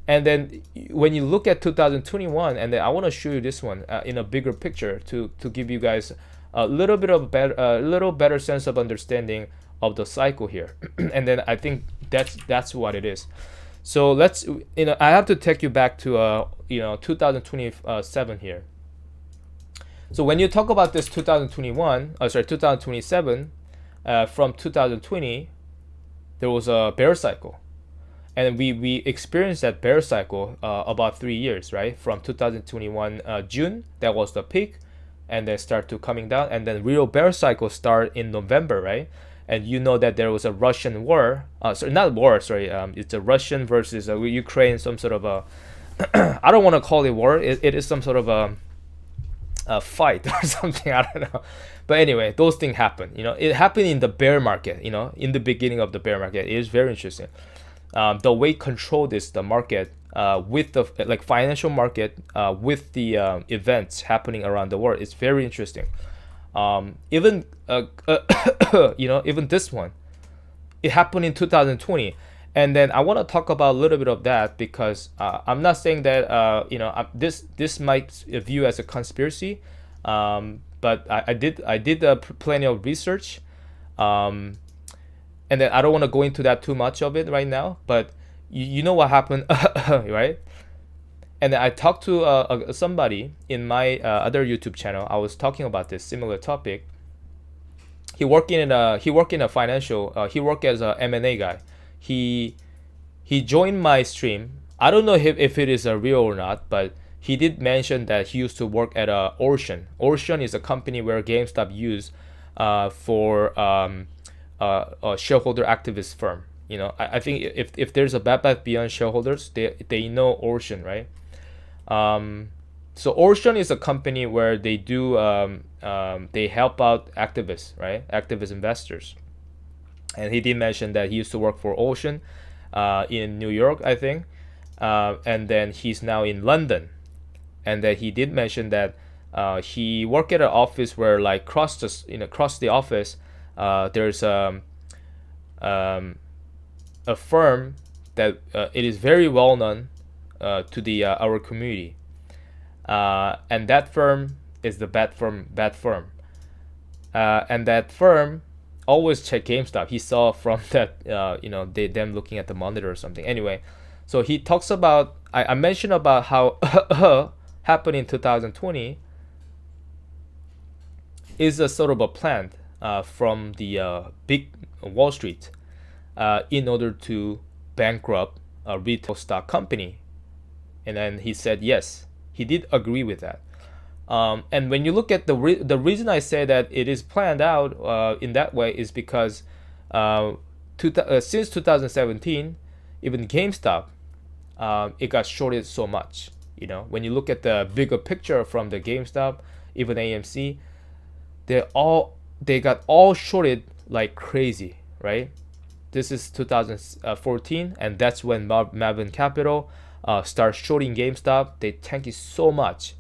And then when you look at 2021, and then I want to show you this one in a bigger picture to give you guys a little better sense of understanding of the cycle here. And then I think that's what it is. So let's I have to take you back to 2027 here. So when you talk about this 2027, from 2020, there was a bear cycle, and we experienced that bear cycle about 3 years, right? From 2021 June, that was the peak, and then start to coming down, and then real bear cycle start in November, right? And you know that there was a Russian war, it's a Russian versus Ukraine, some sort of a, I don't want to call it war, it is some sort of a fight or something, I don't know. But anyway, those things happen. It happened in the bear market. In the beginning of the bear market, it is very interesting. The way controlled is the market with the financial market with the events happening around the world. It's very interesting. Even even this one, it happened in 2020. And then I want to talk about a little bit of that because I'm not saying that this might view as a conspiracy, but I did plenty of research, and then I don't want to go into that too much of it right now. But you know what happened, right? And then I talked to somebody in my other YouTube channel. I was talking about this similar topic. He worked in a financial. He worked as a M&A guy. He joined my stream. I don't know if it is a real or not, but he did mention that he used to work at Ocean. Ocean is a company where GameStop used for a shareholder activist firm. I think if there's a Bad Bath Beyond shareholders, they know Ocean, right? So Ocean is a company where they do they help out activists, right? Activist investors. And he did mention that he used to work for Ocean in New York, I think, and then he's now in London. And then he did mention that he worked at an office where, like, across the office, there's a firm that it is very well known to the our community, and that firm is the bad firm, and that firm always check GameStop. He saw from that, them looking at the monitor or something. Anyway, so he talks about, I mentioned about how happened in 2020 is a sort of a plant from the big Wall Street. in order to bankrupt a retail stock company. And then he said yes, he did agree with that. And when you look at the reason I say that it is planned out in that way is because since 2017, even GameStop, it got shorted so much. You know, when you look at the bigger picture from the GameStop, even AMC, they got all shorted like crazy, right? This is 2014, and that's when Maven Capital starts shorting GameStop. They tank it so much.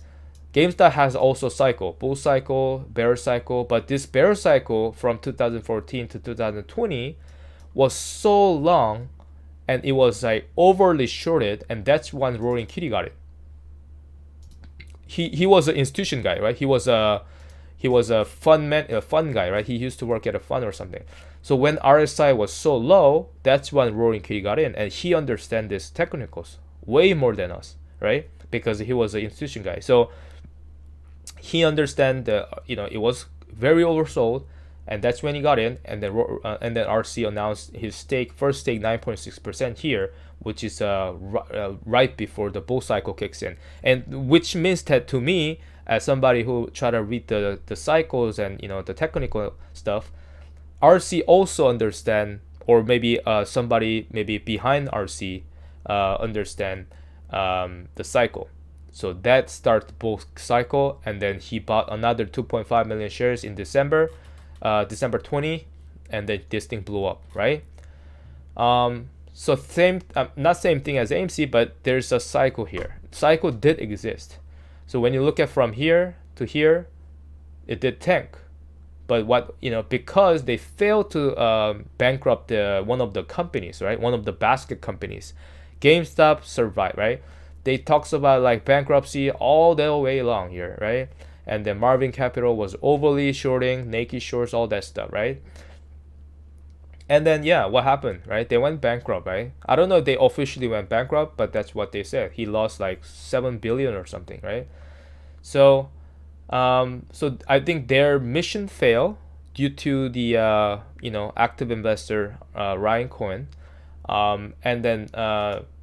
GameStop has also cycle, bull cycle, bear cycle, but this bear cycle from 2014 to 2020 was so long, and it was like overly shorted, and that's when Roaring Kitty got it. He was an institution guy, right? He was a fund guy, right? He used to work at a fund or something. So when RSI was so low, that's when Roaring Kitty got in, and he understands these technicals way more than us, right? Because he was an institution guy. So he understand that it was very oversold, and that's when he got in. And then RC announced his first stake 9.6% here, which is right before the bull cycle kicks in, and which means that to me, as somebody who try to read the cycles and the technical stuff, RC also understand, or maybe somebody maybe behind RC understand the cycle. So that starts the bull cycle, and then he bought another 2.5 million shares in December 20, and then this thing blew up, right? So not same thing as AMC, but there's a cycle here. Cycle did exist. So when you look at from here to here, it did tank. But because they failed to bankrupt one of the companies, right? One of the basket companies, GameStop survived, right? They talks about like bankruptcy all the way along here, right? And then Maven Capital was overly shorting, naked shorts, all that stuff, right? And then what happened, right? They went bankrupt, right? I don't know if they officially went bankrupt, but that's what they said. He lost like 7 billion or something, right? So I think their mission failed due to the active investor Ryan Cohen, and then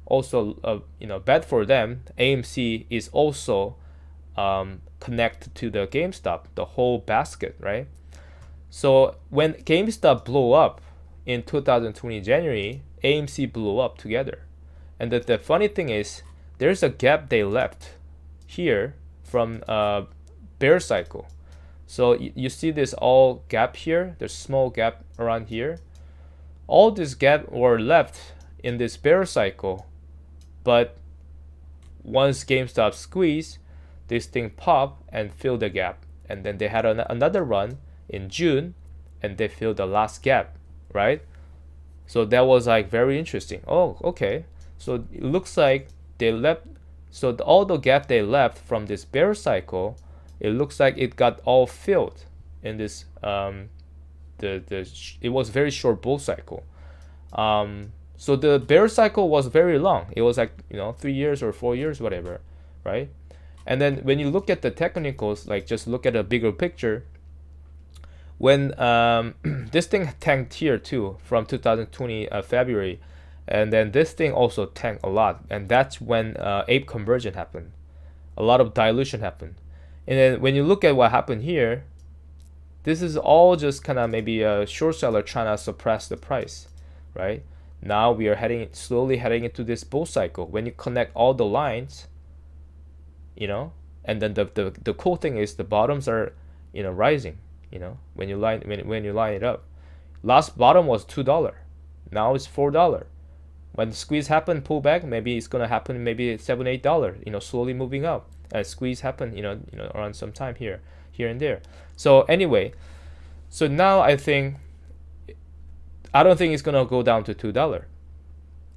also bad for them. AMC is also connected to the GameStop, the whole basket, right? So when GameStop blew up in 2020 January, AMC blew up together. And the funny thing is, there's a gap they left here from bear cycle. So you see this all gap here, there's small gap around here. All this gap were left in this bear cycle, but once GameStop squeezed, this thing popped and filled the gap. And then they had another run in June, and they filled the last gap, right? So that was like very interesting. Oh, okay. So it looks like they left. So all the gap they left from this bear cycle, it looks like it got all filled in this. It was very short bull cycle. So the bear cycle was very long. It was like 3 years or 4 years, whatever, right? And then when you look at the technicals, like just look at a bigger picture. When this thing tanked here too from 2020 February, and then this thing also tanked a lot, and that's when ape conversion happened. A lot of dilution happened. And then when you look at what happened here, this is all just kind of maybe a short seller trying to suppress the price, right? Now we are slowly heading into this bull cycle. When you connect all the lines, and then the cool thing is the bottoms are rising. When you line it up, last bottom was $2, now it's $4. When the squeeze happen, pull back, maybe it's gonna happen maybe $7-8, slowly moving up. Squeeze happen around some time here and there. So anyway, so now I don't think it's gonna go down to $2.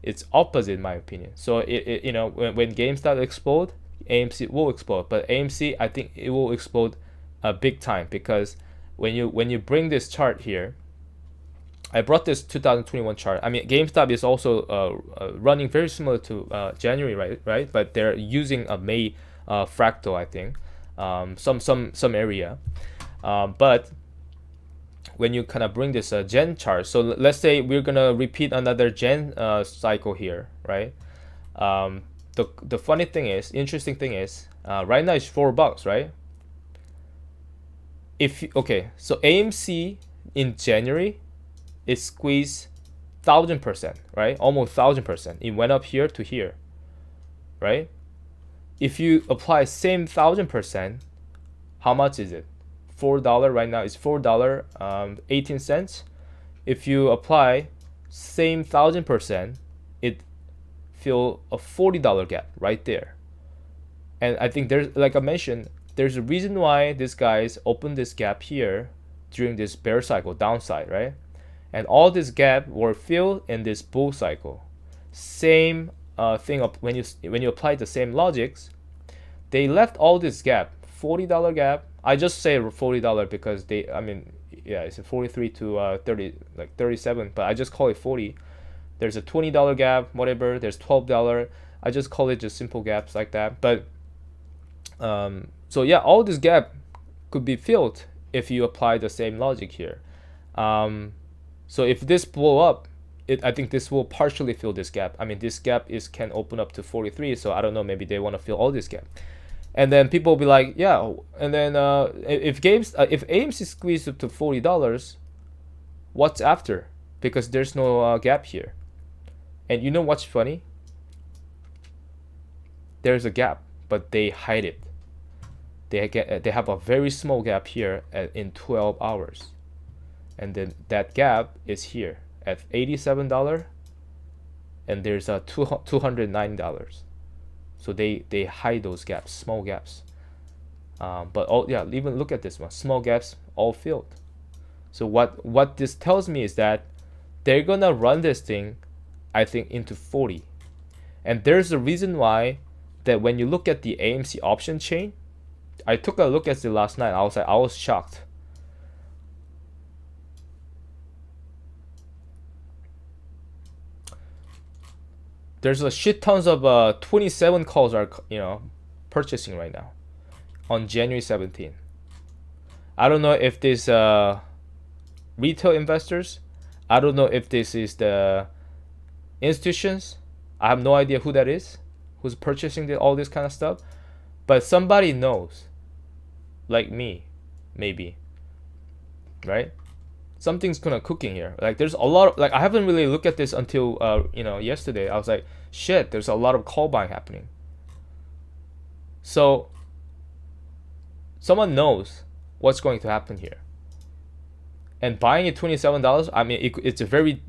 It's opposite in my opinion. So when GameStop explode, AMC will explode, but AMC, I think it will explode big time, because when you bring this chart here, I brought this 2021 chart. I mean, GameStop is also running very similar to January, right? But they're using a May Fractal, I think, some area. But when you kind of bring this Gen chart. So let's say we're gonna repeat another Gen cycle here, right? The funny thing is, interesting thing is, right now it's $4, right? So AMC in January, it squeezed 1,000%, right? Almost 1,000%. It went up here to here, right? If you apply same 1,000%, how much is it? $4 right now is $4.18. If you apply same 1,000%, it fill a $40 gap right there. And I think there's, like I mentioned, there's a reason why these guys opened this gap here during this bear cycle downside, right? And all this gap were filled in this bull cycle. Same thing when you apply the same logics, they left all this gap, $40 gap. I just say $40 because it's a 43 to 30, like 37, but I just call it 40. There's a $20 gap, whatever. There's $12. I just call it just simple gaps like that. But so yeah, all this gap could be filled if you apply the same logic here. So if this blow up, I think this will partially fill this gap. I mean, this gap can open up to 43. So I don't know, maybe they want to fill all this gap. And then people will be like, yeah. And then if AMC squeezed up to $40, what's after? Because there's no gap here. And you know what's funny? There's a gap, but they hide it. They have a very small gap here in 12 hours. And then that gap is here at $87, and there's a $209. So they hide those gaps, small gaps. Even look at this one, small gaps all filled. So what this tells me is that they're gonna run this thing, I think, into 40. And there's a reason why that when you look at the AMC option chain, I took a look at it last night. I was shocked. There's a shit tons of 27 calls are purchasing right now on January 17th. I don't know if this retail investors. I don't know if this is the institutions. I have no idea who that is, who's purchasing all this kind of stuff. But somebody knows, like me, maybe, right? Something's gonna cooking here. Like there's a lot of, like I haven't really looked at this until yesterday. I was like, shit, there's a lot of call buying happening. So someone knows what's going to happen here. And buying at $27, I mean, it's a very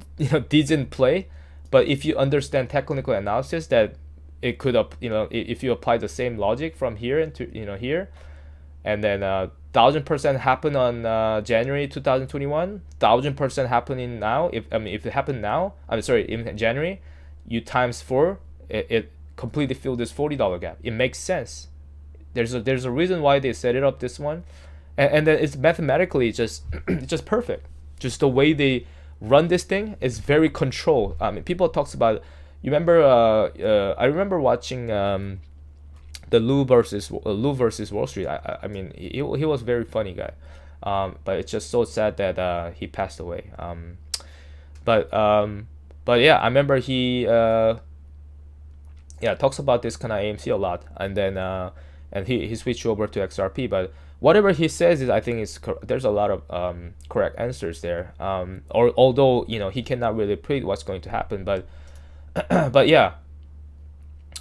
decent play. But if you understand technical analysis, that it could if you apply the same logic from here into here, and then 1,000% happen on January 2021, 1,000% happening now. If it happened now, in January, you times 4, it completely filled this $40 gap. It makes sense. There's a reason why they set it up this one, and then it's mathematically just just perfect. Just the way they run this thing is very controlled. I mean, people talks about. You remember? I remember watching the Lou versus Wall Street. I mean, he was a very funny guy, but it's just so sad that he passed away. But yeah, I remember he talks about this kind of AMC a lot, and then and he switched over to XRP. But whatever he says is, I think there's a lot of correct answers there. Or although he cannot really predict what's going to happen, but but yeah,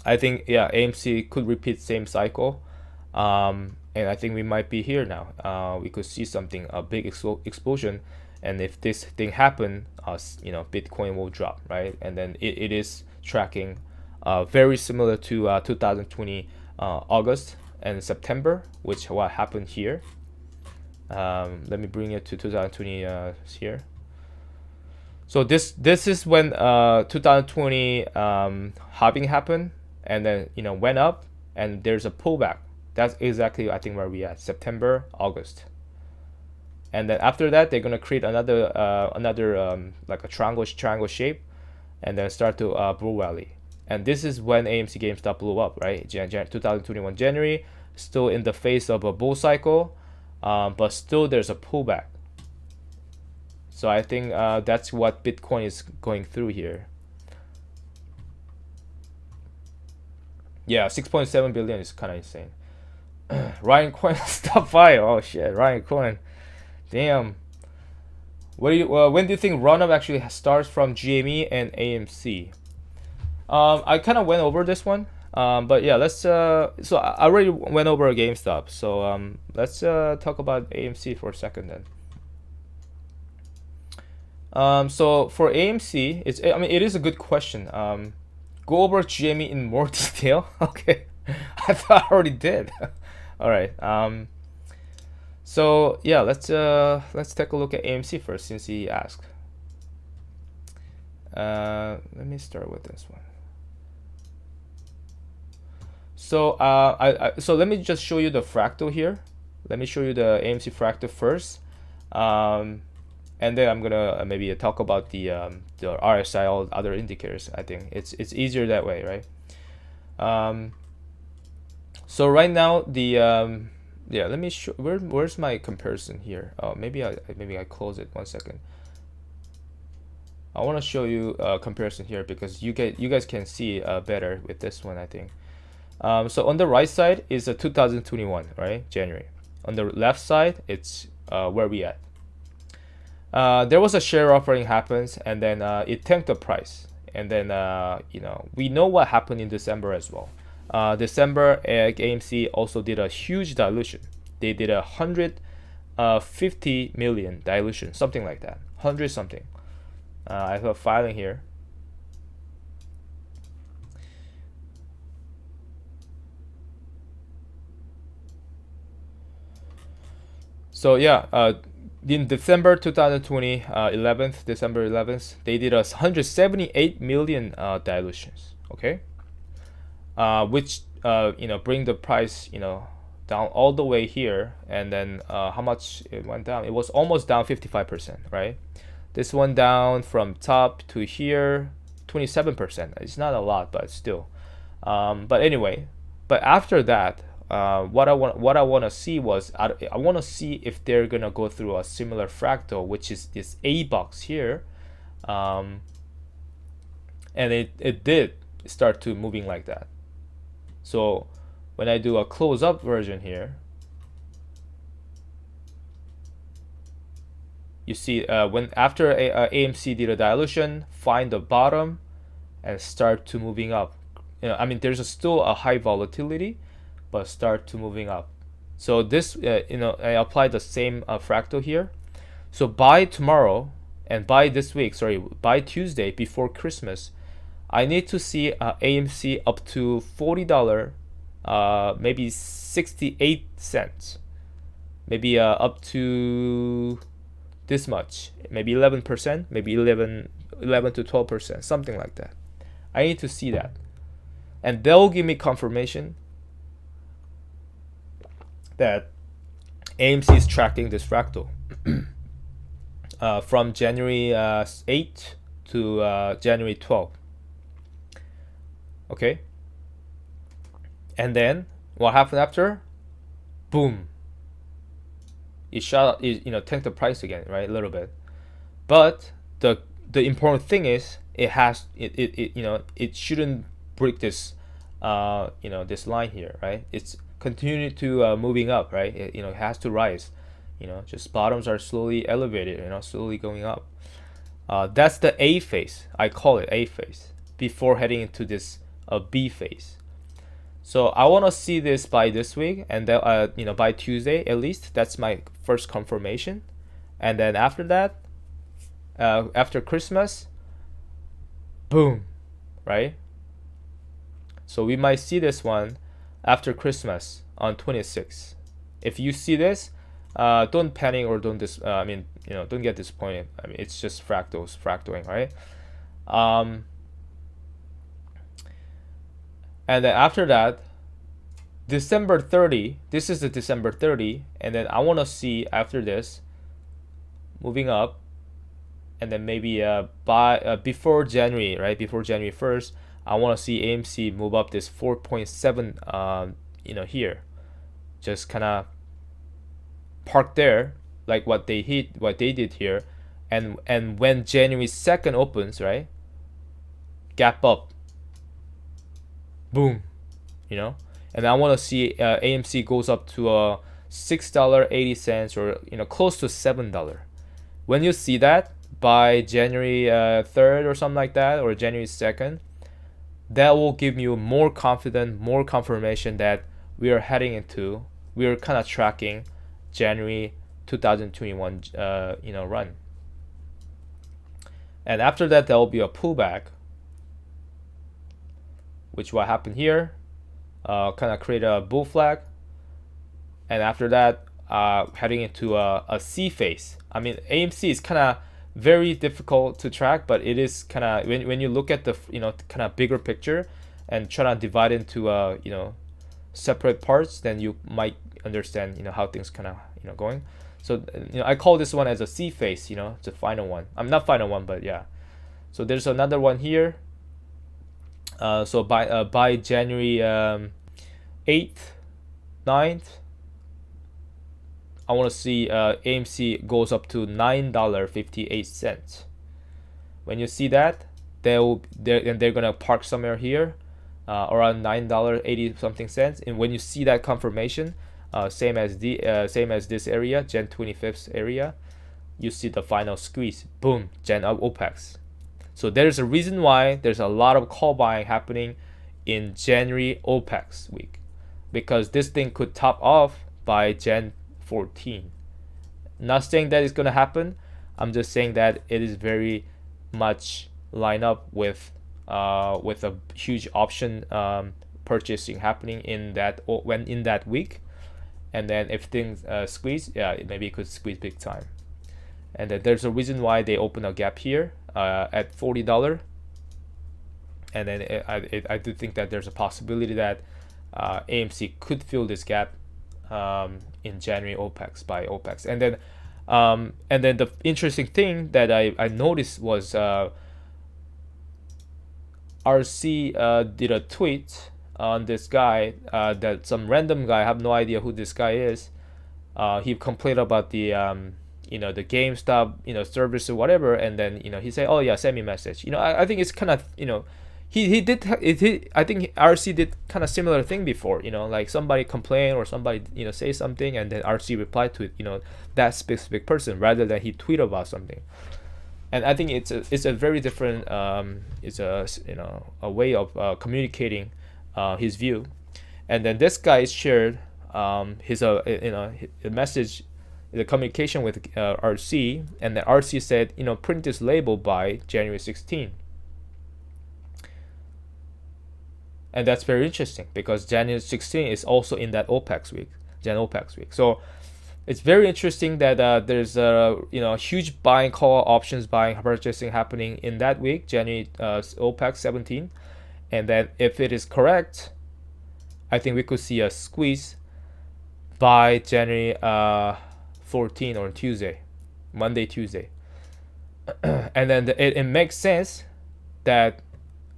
I think AMC could repeat same cycle, and I think we might be here now. We could see something, a big explosion, and if this thing happen, Bitcoin will drop, right? And then it is tracking very similar to 2020 August and September, which what happened here. Let me bring it to 2020 here. So this is when 2020 halving happened, and then went up, and there's a pullback. That's exactly I think where we at, September, August. And then after that, they're gonna create another like a triangle shape, and then start to bull rally. And this is when AMC GameStop blew up, right? 2021 January, still in the face of a bull cycle, but still there's a pullback. So I think that's what Bitcoin is going through here. Yeah, 6.7 billion is kind of insane. Ryan Coin stop by. Oh shit, Ryan Coin. Damn. What do you? When do you think runup actually starts from GME and AMC? I kind of went over this one. But yeah, let's. So I already went over GameStop. So let's talk about AMC for a second then. So for AMC, I mean, it is a good question. Go over GME in more detail. Okay, I thought I already did. All right. So yeah, let's take a look at AMC first since he asked. Let me start with this one. So so let me just show you the fractal here. Let me show you the AMC fractal first, and then I'm gonna maybe talk about the RSI, all other indicators. I think it's easier that way, right? So right now the yeah, let me show where's my comparison here. Oh, maybe I close it 1 second. I want to show you a comparison here because you guys can see better with this one, I think. So on the right side is a 2021, right? January. On the left side, it's where we at. There was a share offering happens, and then it tanked the price, and then you know, we know what happened in December as well. December, AMC also did a huge dilution. They did 150 million dilution, something like that, 100 something. I have a filing here. So yeah, in December 2020, 11th, December 11th, they did 178 million dilutions. Okay, which you know, bring the price, you know, down all the way here, and then how much it went down? It was almost down 55%, right? This one down from top to here, 27%. It's not a lot, but still. But anyway, but after that, what I want to see was I want to see if they're gonna go through a similar fractal, which is this A box here, and it did start to moving like that. So when I do a close up version here, you see when after AMC did a dilution, find the bottom and start to moving up. You know, I mean, there's still a high volatility, but start to moving up. So this, you know, I applied the same fractal here. So by tomorrow and by this week, sorry, by Tuesday before Christmas, I need to see AMC up to $40, maybe 68 cents, maybe up to this much, maybe 11%, maybe 11 to 12%, something like that. I need to see that, and they'll give me confirmation that AMC is tracking this fractal from January 8 to January 12. Okay, and then what happened after? Boom! It shot, you know, tanked the price again, right, a little bit. But the important thing is it you know, it shouldn't break this you know, this line here, right? It's continuing to moving up, right? You know, it has to rise. You know, just bottoms are slowly elevated, you know, slowly going up. That's the A phase. I call it A phase before heading into this B phase. So I want to see this by this week, and then you know, by Tuesday at least. That's my first confirmation, and then after that, after Christmas, boom, right? So we might see this one after Christmas on 26. If you see this, don't panic or don't I mean, you know, don't get disappointed. I mean, it's just fractaling, right? And then after that, December 30, this is the December 30, and then I want to see after this moving up, and then maybe by before January, right? Before January 1st, I want to see AMC move up this 4.7, you know, here, just kind of park there, like what they did here, and when January 2nd opens, right, gap up, boom, you know. And I want to see AMC goes up to $6.80 or close to $7. When you see that by January 3rd or something like that, or January 2nd, that will give you more confidence, more confirmation that we are kind of tracking January 2021 run. And after that, there will be a pullback, which what happened here, kind of create a bull flag, and after that, heading into a C phase. I mean, AMC is kind of very difficult to track, but it is kind of when you look at the kind of bigger picture and try to divide into separate parts, then you might understand how things kind of going. So I call this one as a C phase. It's a final one. I'm not final one, but yeah. So there's another one here. So by January 8th, 9th, I want to see AMC goes up to $9.58. When you see that, they're gonna park somewhere here, around $9.80 something cents. And when you see that confirmation, same as this area, Jan 25th area, you see the final squeeze. Boom, Jan of OPEX. So there's a reason why there's a lot of call buying happening in January OPEX week, because this thing could top off by Jan 14. Not saying that it's gonna happen. I'm just saying that it is very much lined up with a huge option purchasing happening in that week. And then if things squeeze, maybe it could squeeze big time. And then there's a reason why they open a gap here at $40. And then I do think that there's a possibility that AMC could fill this gap in January OPEX by OPEX. And then the interesting thing that I noticed was RC did a tweet on this guy, that some random guy, I have no idea who this guy is. He complained about the the GameStop service or whatever, and then he said, oh yeah, send me a message. I think it's kind of he did I think RC did kind of similar thing before. Like somebody complain or somebody say something, and then RC replied to it, that specific person, rather than he tweet about something. And I think it's a very different it's a way of communicating his view. And then this guy shared his message, the communication with RC, and then RC said, print this label by January 16. And that's very interesting, because January 16 is also in that OPEX week, Jan OPEX week. So it's very interesting that there's huge buying call options, buying purchasing happening in that week, January OPEX 17. And then if it is correct, I think we could see a squeeze by January 14 or Monday, Tuesday. And then it makes sense that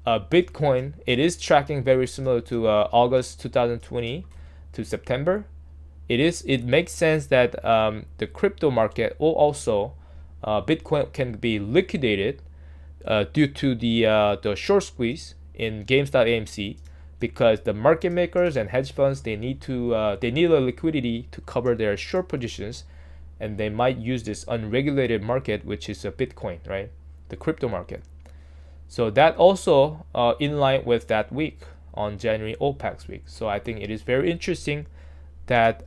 Bitcoin, it is tracking very similar to August 2020 to September. It makes sense that the crypto market will also Bitcoin can be liquidated due to the short squeeze in GameStop AMC, because the market makers and hedge funds, they need a liquidity to cover their short positions, and they might use this unregulated market, which is a Bitcoin, right? The crypto market. So that also in line with that week on January OPEX week. So I think it is very interesting that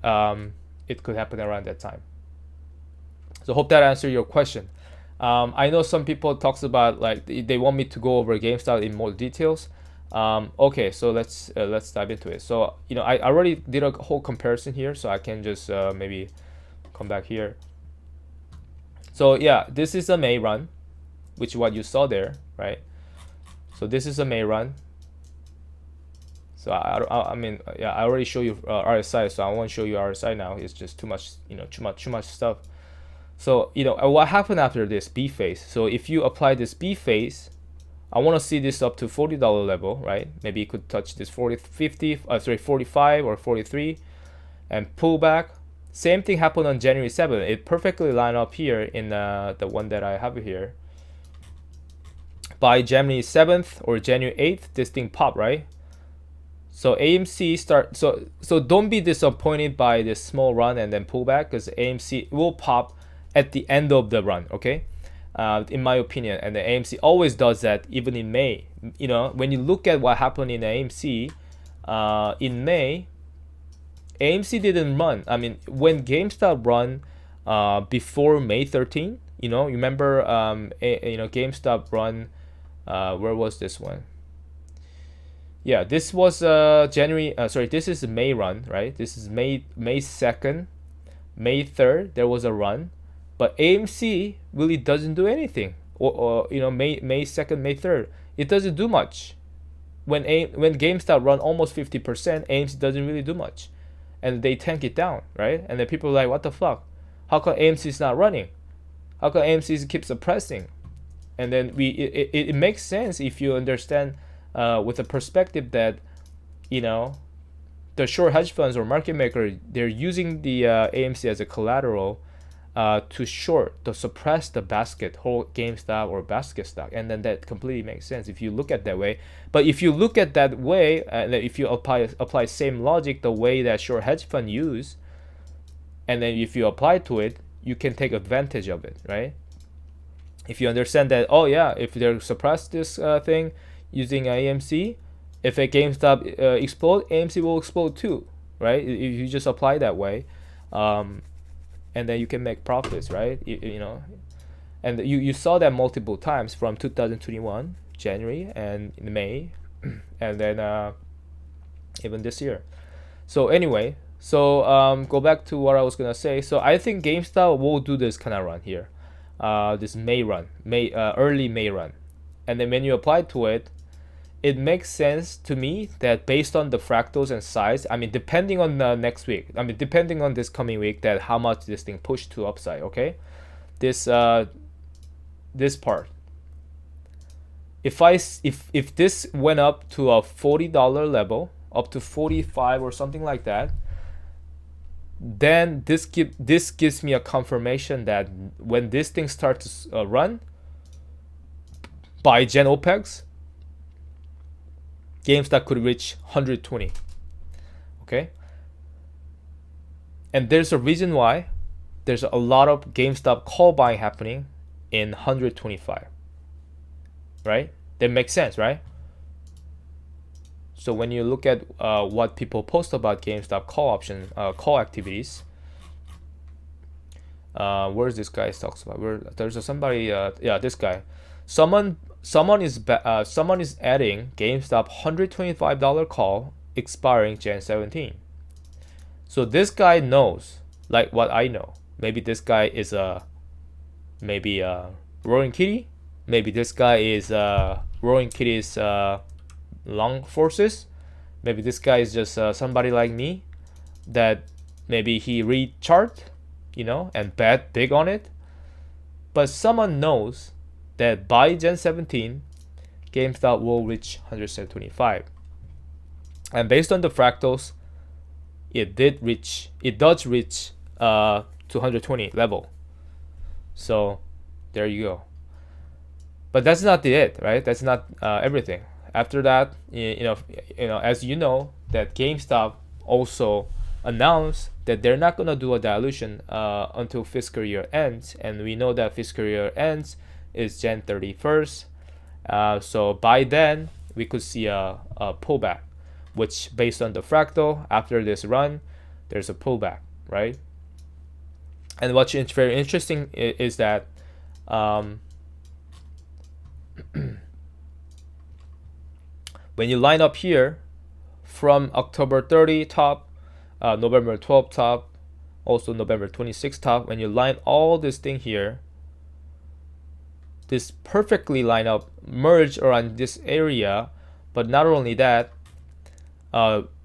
it could happen around that time. So hope that answered your question. I know some people talks about like they want me to go over GameStop in more details. Okay, so let's dive into it. So I already did a whole comparison here, so I can just maybe come back here. So yeah, this is a May run, which is what you saw there, right? So this is a May run. So I mean, yeah, I already showed you RSI, so I won't show you RSI now. It's just too much, too much stuff. So what happened after this B phase? So if you apply this B phase, I want to see this up to $40 level, right? Maybe you could touch this 45 or 43, and pull back, Same thing happened on January 7th. It perfectly lined up here in the one that I have here. By January 7th or January 8th, this thing popped, right? So AMC start, so don't be disappointed by this small run and then pullback, because AMC will pop at the end of the run, okay? In my opinion, and the AMC always does that, even in May. You know, when you look at what happened in AMC in May, AMC didn't run. I mean, when GameStop run before May 13, you know, you remember, you know, GameStop run. Where was this one? Yeah, this was January. Sorry, this is May run, right? This is May 2nd, May 3rd. There was a run, but AMC really doesn't do anything. Or you know, May 2nd, May 3rd, it doesn't do much. When GameStop run almost 50%, AMC doesn't really do much, and they tank it down, right? And then people are like, what the fuck? How come AMC is not running? How come AMC keeps suppressing? And then it makes sense if you understand with the perspective that, you know, the short hedge funds or market maker, they're using the AMC as a collateral to short, to suppress the basket, whole GameStop or basket stock. And then that completely makes sense if you look at that way. But if you look at that way, and if you apply same logic the way that short hedge fund use, and then if you apply to it, you can take advantage of it, right? If you understand that, oh yeah, if they suppress this thing using AMC, if a GameStop explode, AMC will explode too, right? If you just apply that way, and then you can make profits, right? You know, and you saw that multiple times from 2021 January and in May, and then even this year. So anyway, so go back to what I was gonna say. So I think GameStop will do this kind of run here. This May run, early May run, and then when you apply to it, it makes sense to me that based on the fractals and size, I mean, depending on the next week, I mean, depending on this coming week, that how much this thing pushed to upside, okay? This this part. If this went up to a $40 level, up to 45 or something like that, then this gives me a confirmation that when this thing starts to run by Gen OPEX, GameStop could reach 120. Okay, and there's a reason why. There's a lot of GameStop call buying happening in 125. Right? That makes sense, right? So when you look at what people post about GameStop call option, call activities, where's this guy talks about? There's somebody, yeah, this guy. Someone is adding GameStop $125 call expiring Jan 17. So this guy knows, like what I know. Maybe this guy is maybe Roaring Kitty. Maybe this guy is Roaring Kitty's long forces. Maybe this guy is just somebody like me that maybe he read chart, you know, and bet big on it. But someone knows that by Gen 17, GameStop will reach 125. And based on the fractals, it does reach 220 level. So there you go. But that's not it, right? That's not everything. After that, you know, as you know, that GameStop also announced that they're not gonna do a dilution until fiscal year ends, and we know that fiscal year ends is Jan 31st. So by then, we could see a pullback, which based on the fractal, after this run, there's a pullback, right? And what's very interesting is that when you line up here from October 30 top, November 12 top, also November 26 top, when you line all this thing here, this perfectly line up, merge around this area. But not only that,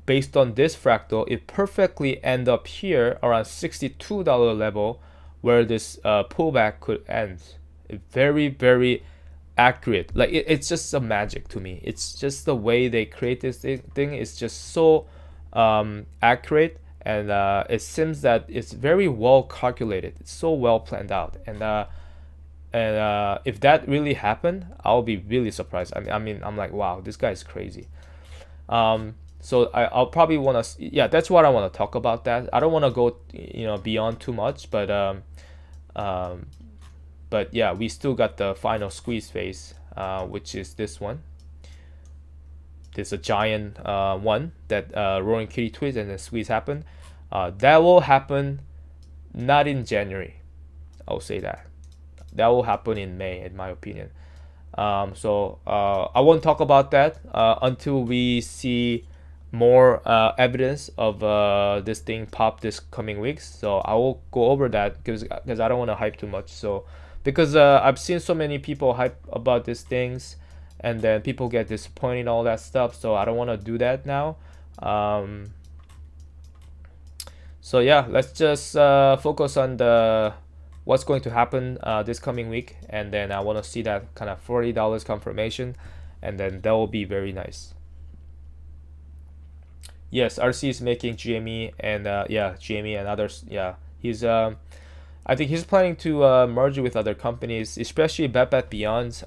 based on this fractal, it perfectly end up here around $62 level, where this pullback could end. Very, very accurate. Like it's just a magic to me. It's just the way they create this thing is just so accurate and it seems that it's very well calculated. It's so well planned out, and if that really happened, I'll be really surprised. I mean, I'm like, wow, this guy's crazy. So I'll probably want to, yeah, that's what I want to talk about. That I don't want to go, beyond too much, um, but yeah, we still got the final squeeze phase, which is this one. There's a giant one that Roaring Kitty twist and then squeeze happen. That will happen not in January. I'll say that. That will happen in May, in my opinion. So I won't talk about that until we see more evidence of this thing pop this coming weeks. So I will go over that because I don't want to hype too much. So because I've seen so many people hype about these things, and then people get disappointed, all that stuff. So I don't want to do that now. So yeah, let's just focus on the what's going to happen this coming week, and then I want to see that kind of $40 confirmation, and then that will be very nice. Yes, RC is making GME, and yeah, GME and others. Yeah, he's I think he's planning to merge with other companies, especially Bed Bath Beyond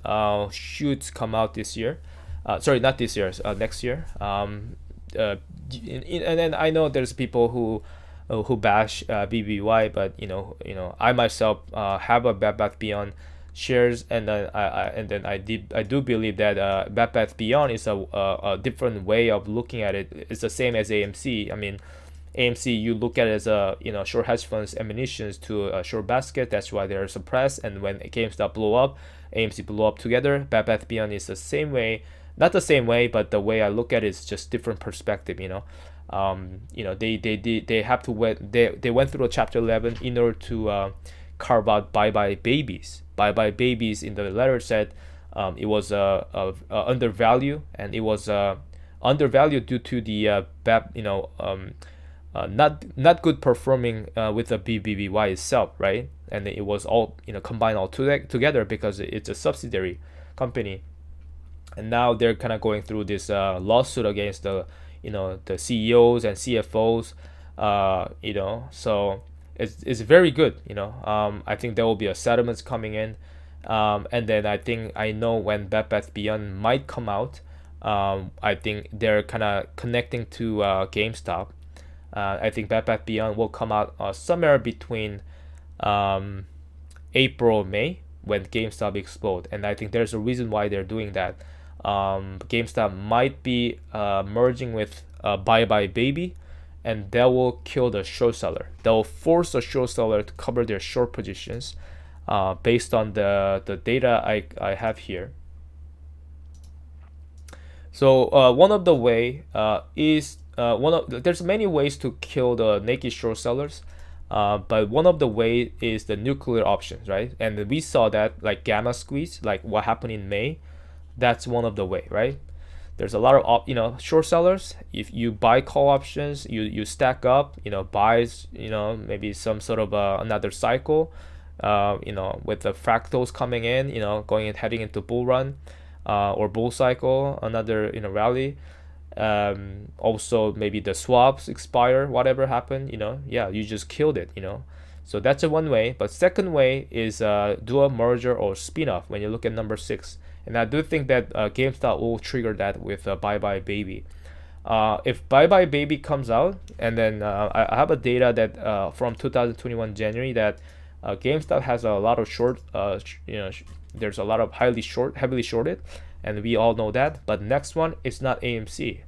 shoots come out this year. Sorry, not this year, next year. And then I know there's people who bash BBY, but I myself have a Bed Bath Beyond shares, and then I do believe that Bed Bath Beyond is a different way of looking at it. It's the same as AMC. I mean, AMC, you look at it as a short hedge funds ammunitions to a short basket. That's why they're suppressed. And when GameStop blew up, AMC blew up together. Bed Bath Beyond is the same way, not the same way, but the way I look at it is just different perspective. They have to they went through a Chapter 11 in order to carve out Bye Bye Babies. Bye Bye Babies in the letter said it was undervalued, and it was undervalued due to the not good performing with the BBBY itself, right? And it was all combined all together because it's a subsidiary company, and now they're kind of going through this lawsuit against the the CEOs and CFOs, so it's very good. I think there will be a settlements coming in, and then I know when Bed Bath Beyond might come out. I think they're kind of connecting to GameStop. I think Bed Bath Beyond will come out somewhere between April, May, when GameStop explode, and I think there's a reason why they're doing that. GameStop might be merging with Bye Bye Baby, and that will kill the short seller. That will force the short seller to cover their short positions based on the data I have here. So one of the way is there's many ways to kill the naked short sellers, but one of the way is the nuclear options, right? And we saw that like gamma squeeze, like what happened in May. That's one of the way, right? There's a lot of short sellers. If you buy call options, you stack up, buys, maybe some sort of another cycle, with the fractals coming in, going and heading into bull run, or bull cycle, another rally. Also maybe the swaps expire, whatever happened, yeah, you just killed it. So that's one way. But second way is do a merger or spin-off when you look at number 6. And I do think that GameStop will trigger that with Bye Bye Baby. If Bye Bye Baby comes out, and then I have a data that from 2021 January that GameStop has a lot of short, there's a lot of heavily shorted, and we all know that. But next one is not AMC.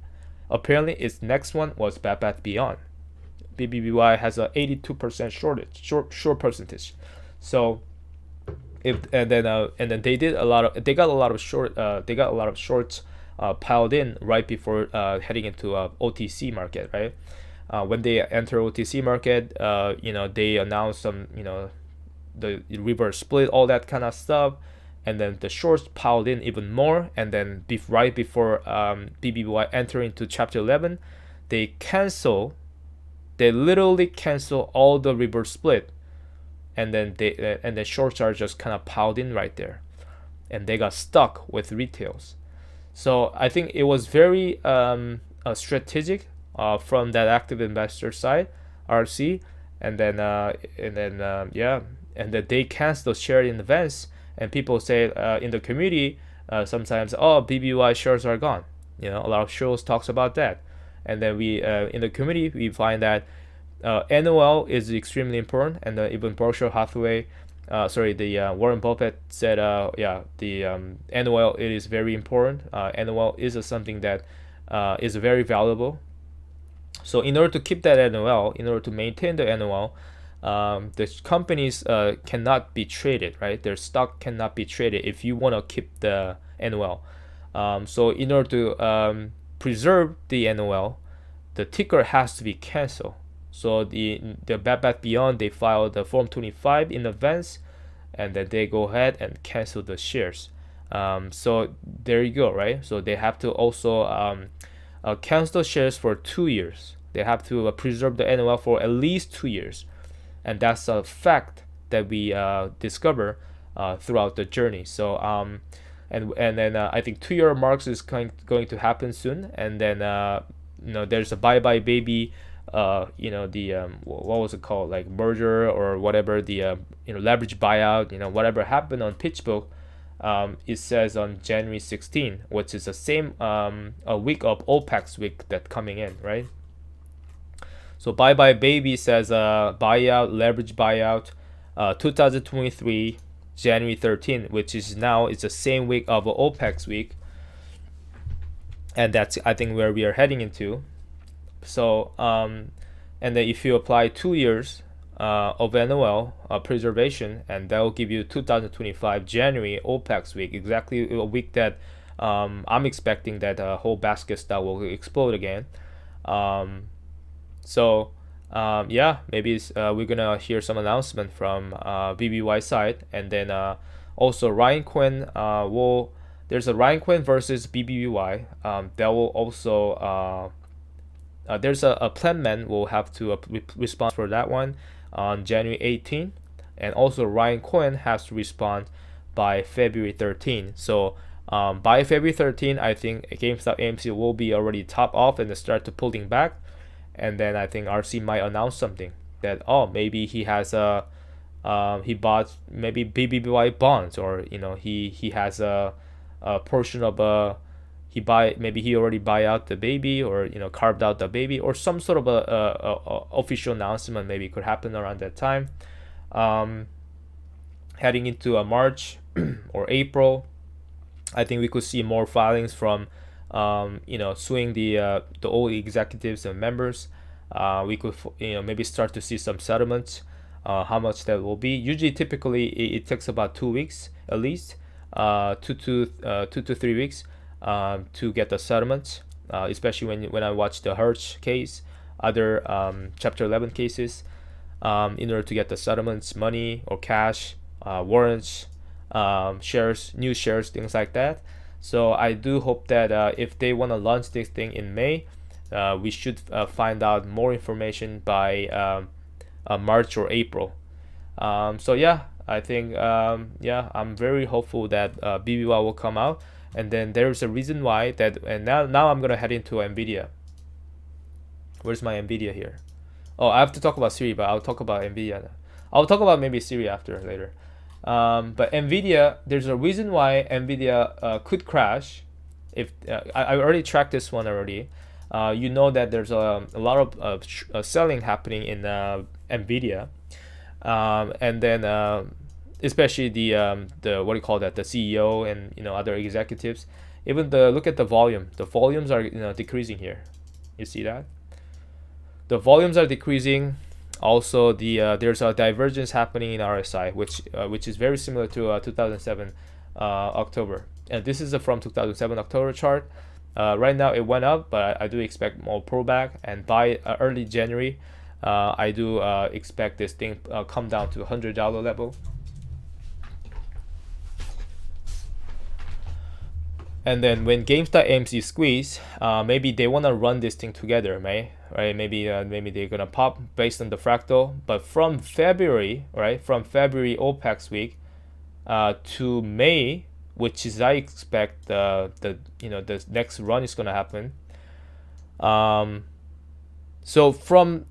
Apparently, its next one was Bed Bath Beyond. BBBY has a 82% short percentage. So and then they got a lot of shorts piled in right before heading into OTC market, right? When they enter OTC market, they announced some the reverse split, all that kind of stuff, and then the shorts piled in even more, and then right before BBY enter into Chapter 11, they literally cancel all the reverse split, and then the shorts are just kind of piled in right there, and they got stuck with retails. So I think it was very strategic from that active investor side, RC, and then yeah, and then they cancel share in advance, and people say in the community sometimes, oh, BBY shares are gone. A lot of shows talks about that, and then we in the community we find that NOL is extremely important, and even Berkshire Hathaway, the Warren Buffett said, yeah, the NOL, it is very important. NOL is something that is very valuable. So in order to keep that NOL, in order to maintain the NOL, the companies cannot be traded, right? Their stock cannot be traded if you want to keep the NOL. So in order to preserve the NOL, the ticker has to be canceled. So the Bed Bath Beyond, they filed the Form 25 in advance, and then they go ahead and cancel the shares. So there you go, right? So they have to also cancel shares for 2 years. They have to preserve the NOL for at least 2 years, and that's a fact that we discover throughout the journey. So and then I think 2-year marks is going to happen soon, and then there's a bye bye baby. The what was it called, like merger or whatever, the leverage buyout, whatever happened on PitchBook, it says on January 16, which is the same a week of OPEX week that coming in, right? So bye bye baby says buyout, leverage buyout, 2023 January 13, which is now it's the same week of OPEX week, and that's I think where we are heading into. So and then if you apply 2 years of NOL preservation, and that will give you 2025 January OPEX week, exactly a week that I'm expecting that whole basket stock will explode again. Yeah, maybe we're gonna hear some announcement from BBY side, and then also Ryan Quinn there's a Ryan Quinn versus BBY that will also there's a plan man will have to respond for that one on January 18, and also Ryan Quinn has to respond by February 13. So by February 13, I think GameStop AMC will be already top off and start to pulling back, and then I think RC might announce something that maybe he has he bought maybe BBY bonds, or he has a portion of maybe he already buy out the baby, or carved out the baby, or some sort of a official announcement maybe could happen around that time. Heading into March or April, I think we could see more filings from suing the old executives and members. We could maybe start to see some settlements. How much that will be? Usually, typically, it takes about 2 weeks at least, 2 to 3 weeks. To get the settlements, especially when I watch the Hertz case, other Chapter 11 cases, in order to get the settlements, money or cash, warrants, shares, new shares, things like that. So I do hope that if they want to launch this thing in May, we should find out more information by March or April. So yeah, I think I'm very hopeful that BBY will come out. And then there's a reason why that, and now I'm gonna head into Nvidia. Where's my Nvidia here? Oh, I have to talk about Siri, but I'll talk about Nvidia. I'll talk about maybe Siri after later. But Nvidia, there's a reason why Nvidia could crash. If I already tracked this one already, that there's a lot of selling happening in Nvidia, and then. Especially the what do you call that, the CEO and other executives. Even look at the volume. The volumes are decreasing here. You see that? The volumes are decreasing. Also, there's a divergence happening in RSI, which is very similar to 2007 October. And this is from 2007 October chart. Right now it went up, but I do expect more pullback. And by early January, I do expect this thing come down to $100 level. And then when GameStop AMC squeeze, maybe they want to run this thing together, right? Maybe they're gonna pop based on the fractal. But from February, right? From February OPEX week to May, which is I expect the next run is gonna happen. So from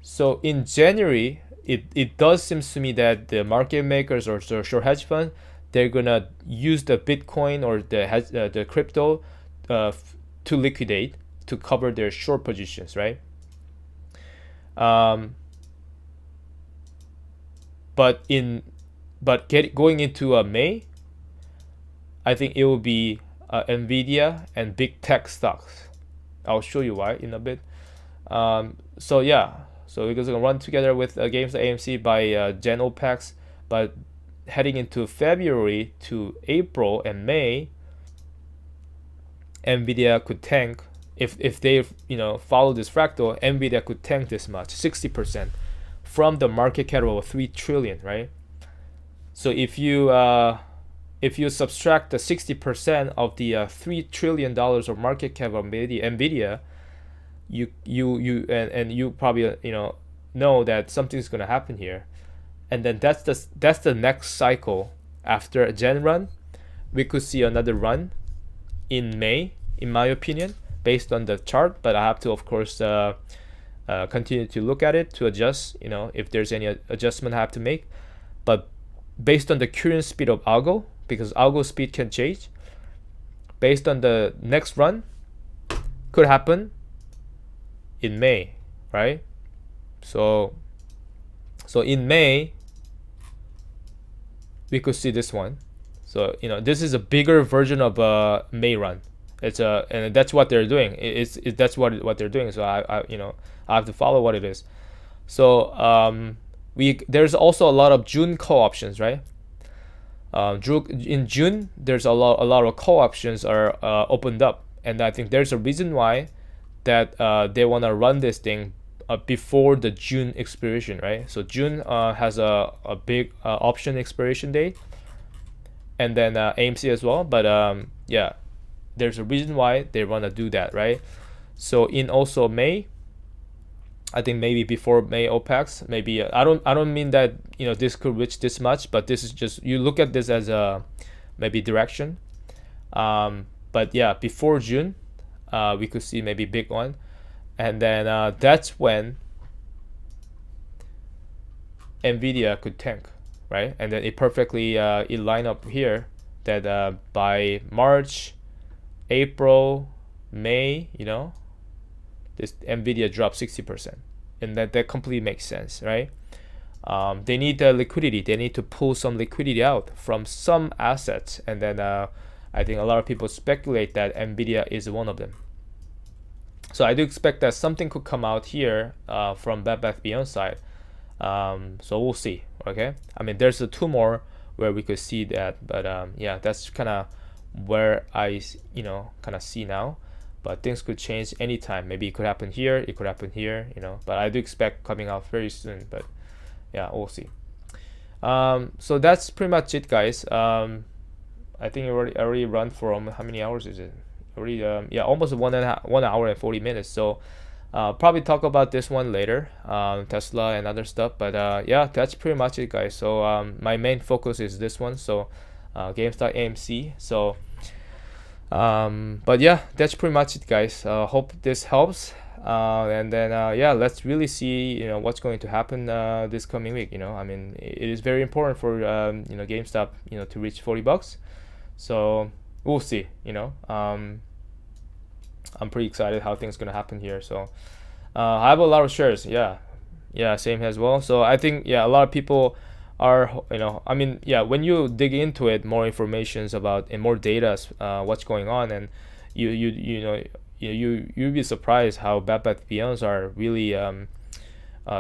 so in January, it does seems to me that the market makers or short hedge fund, they're gonna use the Bitcoin or the crypto to liquidate, to cover their short positions, right? But going into May, I think it will be Nvidia and big tech stocks. I'll show you why in a bit. So yeah, so we're gonna run together with GameStop AMC by Gen OPEX, but heading into February to April and May, Nvidia could tank. If they follow this fractal, Nvidia could tank this much, 60% from the market cap of 3 trillion, right? So if you subtract the 60% of the $3 trillion of market cap of Nvidia, you probably know that something's gonna happen here, and then that's the next cycle. After a Gen run, we could see another run in May, in my opinion, based on the chart. But I have to, of course, continue to look at it to adjust. If there's any adjustment I have to make, but based on the current speed of algo, because algo speed can change, based on the next run, could happen in May, right? So in May, we could see this one. So this is a bigger version of a May run. And that's what they're doing. That's what they're doing. So I have to follow what it is. So there's also a lot of June call options, right? In June, there's a lot of call options are opened up, and I think there's a reason why that they want to run this thing before the June expiration, right? So June has a big option expiration date, and then AMC as well. But yeah, there's a reason why they want to do that, right? So in also May, I think maybe before May OPEX, maybe I don't mean that this could reach this much, but this is just, you look at this as a maybe direction. But yeah, before June, we could see maybe big one, and then that's when Nvidia could tank, right? And then it perfectly it line up here that by March, April, May, this Nvidia dropped 60%, and that completely makes sense, right? They need the liquidity. They need to pull some liquidity out from some assets, and then I think a lot of people speculate that Nvidia is one of them. So I do expect that something could come out here from Bed Bath Beyond side. So we'll see. Okay, I mean there's two more where we could see that, but yeah, that's kind of where I kind of see now. But things could change anytime. Maybe it could happen here, it could happen here, but I do expect coming out very soon. But yeah, we'll see. So that's pretty much it, guys. I think I already run for how many hours is it already? Yeah, almost 1 hour and 40 minutes. So probably talk about this one later, Tesla and other stuff. But yeah, that's pretty much it, guys. So my main focus is this one, so GameStop AMC. So but yeah, that's pretty much it, guys. Hope this helps, and then yeah, let's really see what's going to happen this coming week. I mean, it is very important for GameStop to reach $40. So we'll see. I'm pretty excited how things gonna happen here. So I have a lot of shares. Yeah, same as well. So I think a lot of people are I mean, yeah, when you dig into it, more informations about and more data, what's going on, and you'll be surprised how Bed Bath Beyonds are really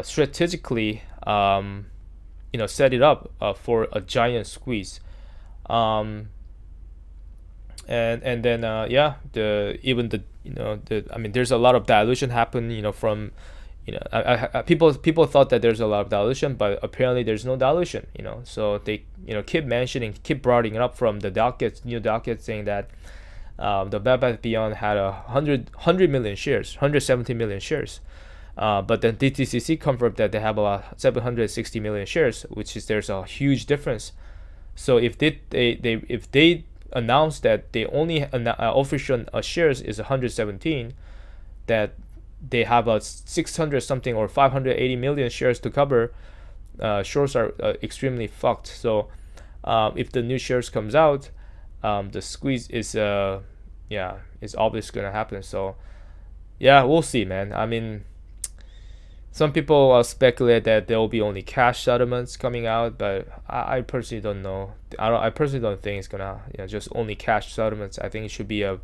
strategically set it up for a giant squeeze, and then yeah, I mean there's a lot of dilution happen from people thought that there's a lot of dilution, but apparently there's no dilution. So they keep broadening it up from the new docket, saying that the Bed Bath Beyond had 100 million shares, 170 million shares, but then DTCC confirmed that they have about 760 million shares, which is there's a huge difference. So if they announced that they only official shares is 117, that they have a 600 something or 580 million shares to cover, shorts are extremely fucked. So if the new shares comes out, the squeeze is is obviously gonna happen. So yeah, we'll see, man. I mean, some people speculate that there will be only cash settlements coming out, but I personally don't know. I personally don't think it's gonna just only cash settlements. I think it should be a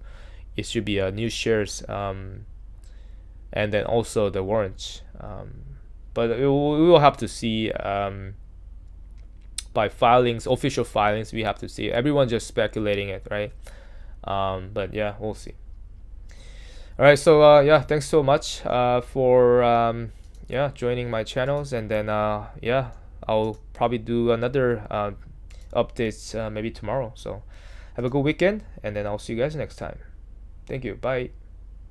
new shares, and then also the warrants. But we will have to see by filings, official filings. We have to see. Everyone's just speculating it, right? But yeah, we'll see. All right, so yeah, thanks so much for joining my channels, and then I'll probably do another updates maybe tomorrow. So have a good weekend, and then I'll see you guys next time. Thank you. Bye.